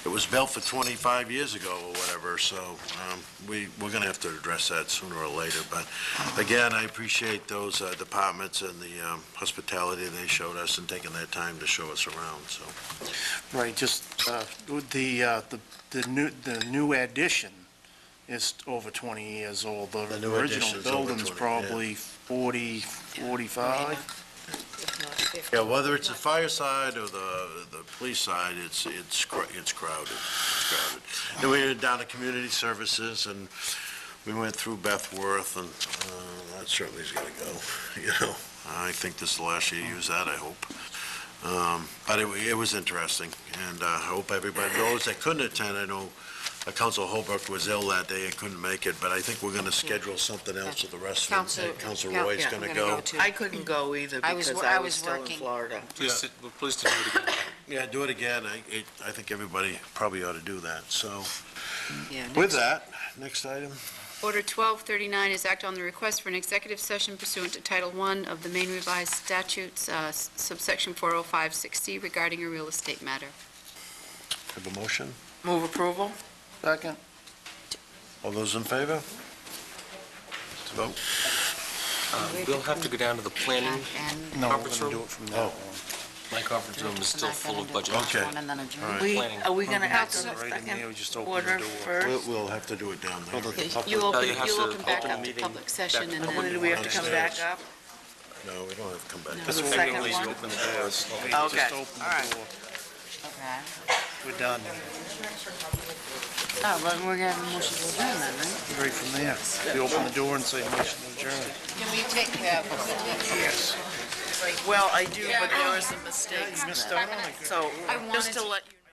Speaker 1: it was built for 25 years ago or whatever, so we're going to have to address that sooner or later. But again, I appreciate those departments and the hospitality they showed us and taking their time to show us around, so.
Speaker 5: Right, just the new addition is over 20 years old. The
Speaker 1: new
Speaker 5: original
Speaker 1: addition's over
Speaker 5: building's
Speaker 1: 20,
Speaker 5: probably 40, 45.
Speaker 1: Yeah, whether it's the fire side or the police side, it's crowded. It's crowded. Then we went down to community services, and we went through Beth Worth, and that certainly is going to go. You know, I think this is the last year you use that, I hope. But it was interesting, and I hope everybody, those that couldn't attend, I know Council Holbrook was ill that day and couldn't make it, but I think we're going to schedule something else with the rest of them. Council Roy's
Speaker 16: yeah,
Speaker 1: going to
Speaker 16: I'm
Speaker 1: go.
Speaker 16: gonna go too.
Speaker 19: I couldn't go either because I was still in
Speaker 16: working.
Speaker 19: Florida.
Speaker 12: Please to do it again.
Speaker 1: Yeah, do it again. I think everybody probably ought to do that. So
Speaker 16: Yeah,
Speaker 1: with that, next item.
Speaker 3: Order 1239 is act on the request for an executive session pursuant to Title I of the Maine Revised Statutes, subsection 4056C, regarding a real estate matter.
Speaker 1: Have a motion?
Speaker 19: Move approval?
Speaker 5: Second.
Speaker 1: All those in favor? Let's vote.
Speaker 12: We'll have to go down to the planning
Speaker 5: No, we're
Speaker 12: conference
Speaker 5: going to do
Speaker 12: room.
Speaker 5: it from that
Speaker 1: Oh.
Speaker 5: one.
Speaker 12: My conference room is still full of budget.
Speaker 1: Okay.
Speaker 13: And then adjourn.
Speaker 1: All right.
Speaker 12: Planning.
Speaker 19: Are we going to act on the
Speaker 5: Right in there, we
Speaker 19: second
Speaker 5: just open the
Speaker 19: order
Speaker 5: door.
Speaker 19: first?
Speaker 1: We'll have to do it down there.
Speaker 3: You open
Speaker 12: have to
Speaker 3: back
Speaker 12: open
Speaker 3: up
Speaker 12: the
Speaker 3: to
Speaker 12: meeting
Speaker 3: public session, and
Speaker 19: When do
Speaker 3: then
Speaker 19: we have to come back up?
Speaker 1: No, we don't have to come back.
Speaker 19: For the
Speaker 5: We're
Speaker 19: second
Speaker 5: gonna
Speaker 19: one?
Speaker 12: Open the doors.
Speaker 5: Okay,
Speaker 19: Okay,
Speaker 5: just open
Speaker 19: all right.
Speaker 5: the door.
Speaker 13: Okay.
Speaker 5: We're done.
Speaker 13: Oh, well, we're going to have a motion to adjourn then, right?
Speaker 5: Right from there. We open the door and say motion to adjourn.
Speaker 16: Can we take that?
Speaker 5: Yes.
Speaker 19: Well, I do, but there were some mistakes.
Speaker 5: You missed out on it.
Speaker 19: So,
Speaker 3: I wanted
Speaker 19: just to
Speaker 3: to-
Speaker 19: let you know.